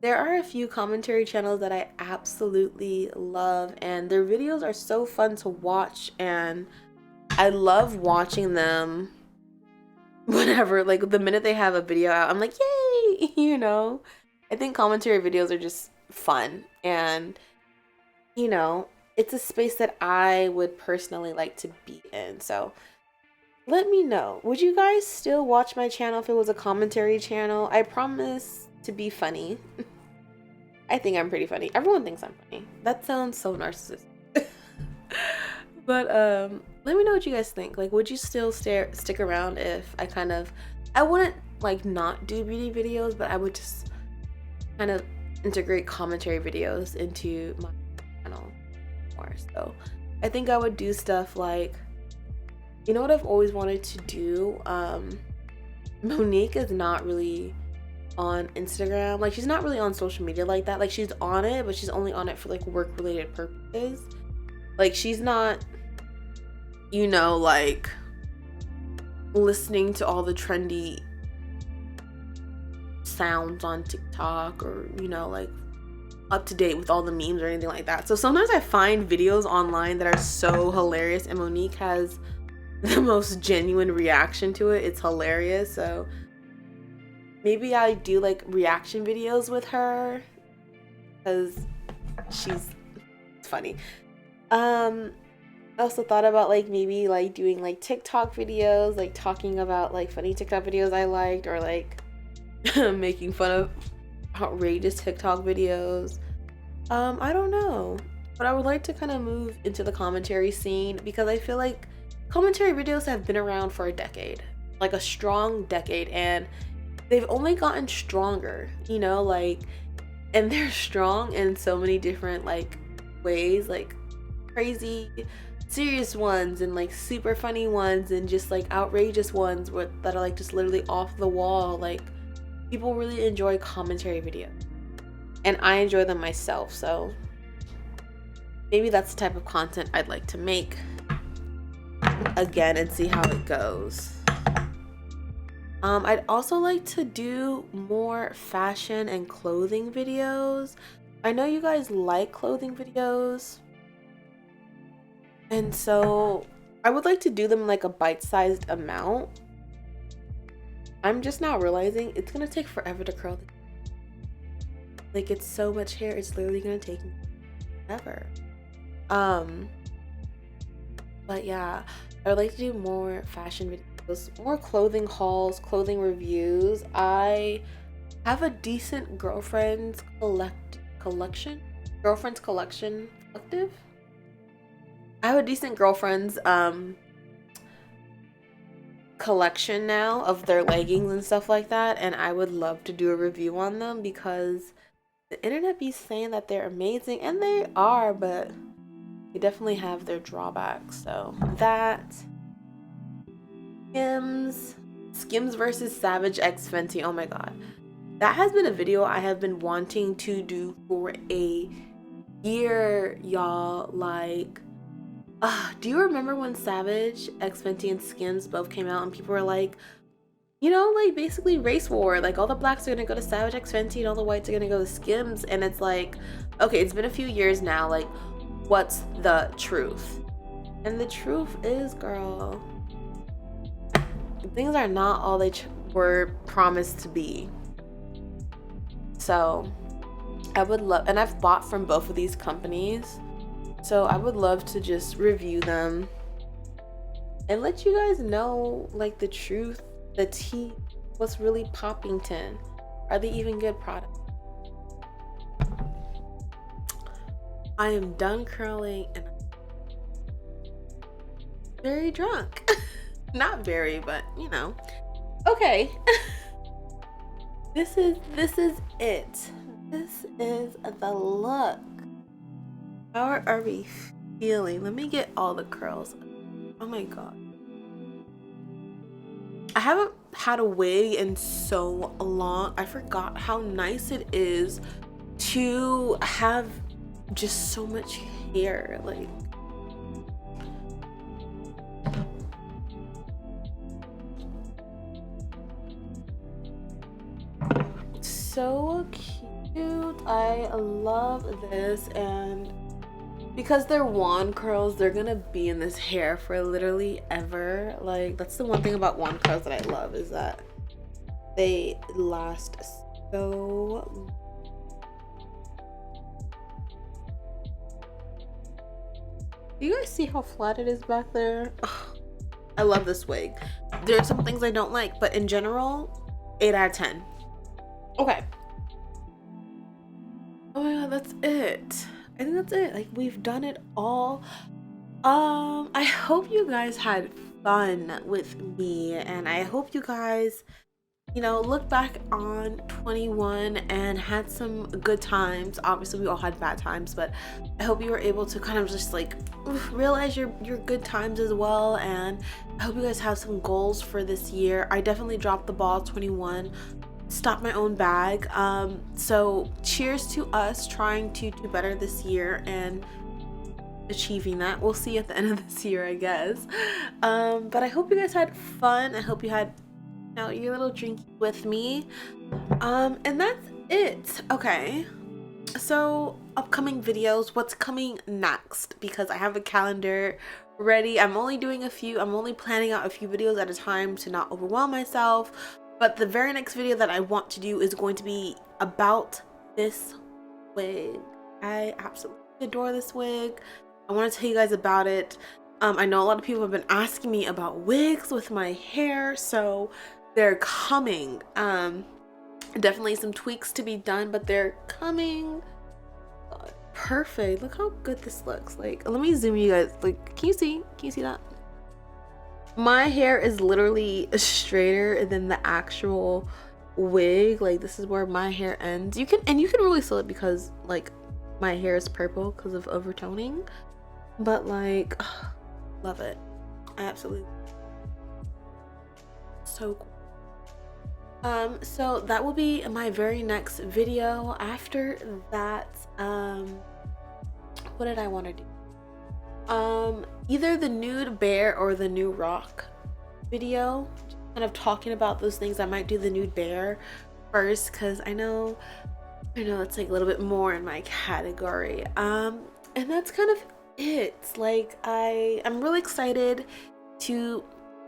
Speaker 1: There are a few commentary channels that I absolutely love, and their videos are so fun to watch, and I love watching them whenever, like, the minute they have a video out, I'm like, yay, you know? I think commentary videos are just fun, and, you know, it's a space that I would personally like to be in. So let me know, would you guys still watch my channel if it was a commentary channel? I promise to be funny. I think I'm pretty funny. Everyone thinks I'm funny. That sounds so narcissistic. But let me know what you guys think. Like, would you still stick around if I wouldn't like not do beauty videos, but I would just kind of integrate commentary videos into my channel more. So I think I would do stuff like, you know what I've always wanted to do? Monique is not really on Instagram. Like, she's not really on social media like that. Like, she's on it, but she's only on it for like work related purposes. Like, she's not, you know, like listening to all the trendy sounds on TikTok, or, you know, like up to date with all the memes or anything like that. So sometimes I find videos online that are so hilarious, and Monique has the most genuine reaction to it. It's hilarious. So maybe I do like reaction videos with her because she's funny. I also thought about like maybe like doing like TikTok videos, like talking about like funny TikTok videos I liked, or like making fun of outrageous TikTok videos. I don't know, but I would like to kind of move into the commentary scene, because I feel like commentary videos have been around for a decade, like a strong decade, and they've only gotten stronger, you know, like, and they're strong in so many different like ways, like crazy serious ones, and like super funny ones, and just like outrageous ones that are like just literally off the wall. Like, people really enjoy commentary videos, and I enjoy them myself, so maybe that's the type of content I'd like to make again and see how it goes. I'd also like to do more fashion and clothing videos. I know you guys like clothing videos, and so I would like to do them like a bite-sized amount. I'm just now realizing it's gonna take forever to curl. Like, it's so much hair, it's literally gonna take me forever. But yeah, I would like to do more fashion videos, more clothing hauls, clothing reviews. I have a decent girlfriend's collective. I have a decent girlfriend's collection now of their leggings and stuff like that, and I would love to do a review on them, because the internet be saying that they're amazing, and they are, but they definitely have their drawbacks. So that, Skims versus Savage X Fenty. Oh my god, that has been a video I have been wanting to do for a year, y'all. Like, Do you remember when Savage X Fenty and Skims both came out and people were like, you know, like basically race war, like all the blacks are gonna go to Savage X Fenty and all the whites are gonna go to Skims? And it's like, okay, it's been a few years now, like what's the truth? And the truth is, girl, things are not all they were promised to be. So I would love, and I've bought from both of these companies, so I would love to just review them and let you guys know like the truth, the tea, what's really poppington. Are they even good products? I am done curling and I'm very drunk. Not very, but you know. Okay. This is it. This is the look. How are we feeling? Let me get all the curls. Oh my god. I haven't had a wig in so long. I forgot how nice it is to have just so much hair. Like, so cute. I love this, and because they're wand curls, they're gonna be in this hair for literally ever. Like, that's the one thing about wand curls that I love, is that they last so long. Do you guys see how flat it is back there? Ugh, I love this wig. There are some things I don't like, but in general, 8 out of 10. Okay. Oh my god, that's it. I think that's it. Like, we've done it all. I hope you guys had fun with me, and I hope you guys, you know, look back on 21 and had some good times. Obviously we all had bad times, but I hope you were able to kind of just like realize your good times as well. And I hope you guys have some goals for this year. I definitely dropped the ball 21, stopped my own bag. So cheers to us trying to do better this year and achieving that. We'll see at the end of this year, I guess. But I hope you guys had fun. I hope you had, you know, your little drink with me. And that's it. Okay, so upcoming videos, what's coming next, because I have a calendar ready. I'm only planning out a few videos at a time to not overwhelm myself. But the very next video that I want to do is going to be about this wig. I absolutely adore this wig. I want to tell you guys about it. I know a lot of people have been asking me about wigs with my hair, so they're coming. Definitely some tweaks to be done, but they're coming. God, perfect. Look how good this looks. Like, let me zoom you guys. Like, can you see that? My hair is literally straighter than the actual wig. Like, this is where my hair ends. You can really see it because like my hair is purple because of overtoning, but like, ugh, love it. I absolutely, so cool. So that will be my very next video. After that, what did I want to do? Either the nude bear or the new rock video, kind of talking about those things. I might do the nude bear first because I know it's like a little bit more in my category. And that's kind of it. Like, I'm really excited to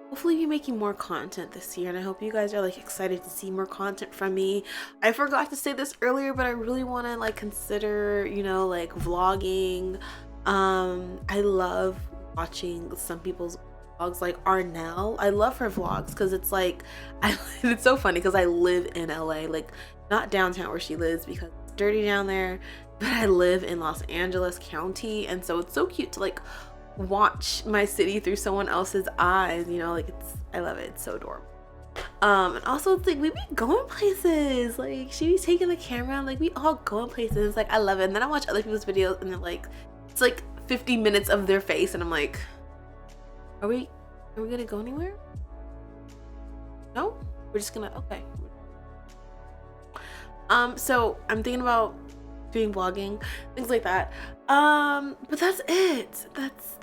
Speaker 1: hopefully be making more content this year, and I hope you guys are like excited to see more content from me. I forgot to say this earlier, but I really want to like consider, you know, like vlogging. I love watching some people's vlogs, like Arnell. I love her vlogs because it's like, it's so funny because I live in LA, like not downtown where she lives because it's dirty down there, but I live in Los Angeles County, and so it's so cute to like watch my city through someone else's eyes, you know, like I love it. It's so adorable. And also it's like we be going places, like she be taking the camera and like we all going places. Like, I love it. And then I watch other people's videos and they're like, it's like 50 minutes of their face and I'm like, are we gonna go anywhere? No, we're just gonna, okay. So I'm thinking about doing vlogging, things like that. But that's it.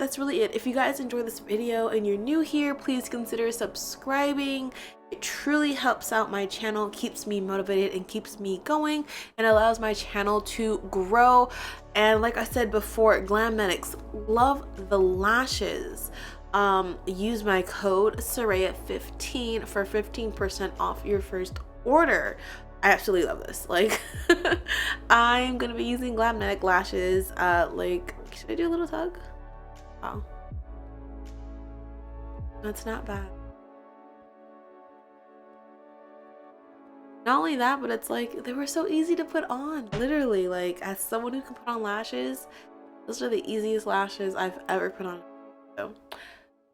Speaker 1: that's really it. If you guys enjoyed this video and you're new here, please consider subscribing. It truly helps out my channel, keeps me motivated and keeps me going, and allows my channel to grow. And like I said before, GLAMNETICS, love the lashes. Use my code Soraya15 for 15% off your first order. I absolutely love this. Like, I'm gonna be using GLAMNETIC lashes. Like, should I do a little tug? Oh, that's not bad. Not only that, but it's like they were so easy to put on. Literally, like, as someone who can put on lashes, those are the easiest lashes I've ever put on. So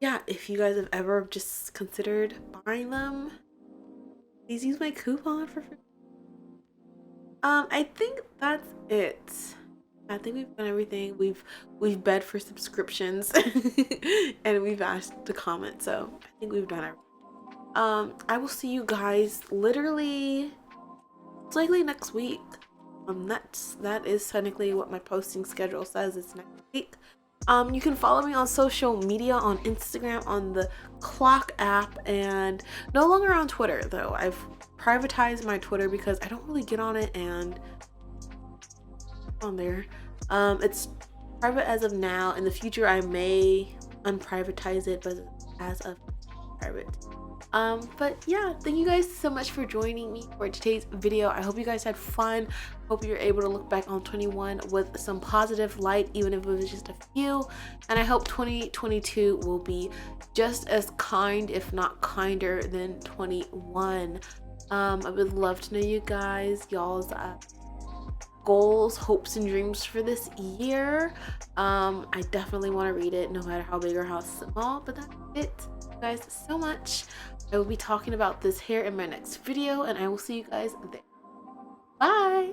Speaker 1: yeah, if you guys have ever just considered buying them, please use my coupon for free. I think that's it. I think we've done everything. We've begged for subscriptions and we've asked to comment, so I think we've done everything. I will see you guys literally it's likely next week. That is technically what my posting schedule says, it's next week. You can follow me on social media, on Instagram, on the Clock app, and no longer on Twitter though. I've privatized my Twitter because I don't really get on it and on there. It's private as of now. In the future I may unprivatize it, but as of private. But yeah, thank you guys so much for joining me for today's video. I hope you guys had fun. Hope you're able to look back on 21 with some positive light, even if it was just a few. And I hope 2022 will be just as kind, if not kinder, than 21. I would love to know you guys, y'all's goals, hopes, and dreams for this year. I definitely want to read it, no matter how big or how small. But that's it. Thank you guys so much. I will be talking about this hair in my next video, and I will see you guys there. Bye.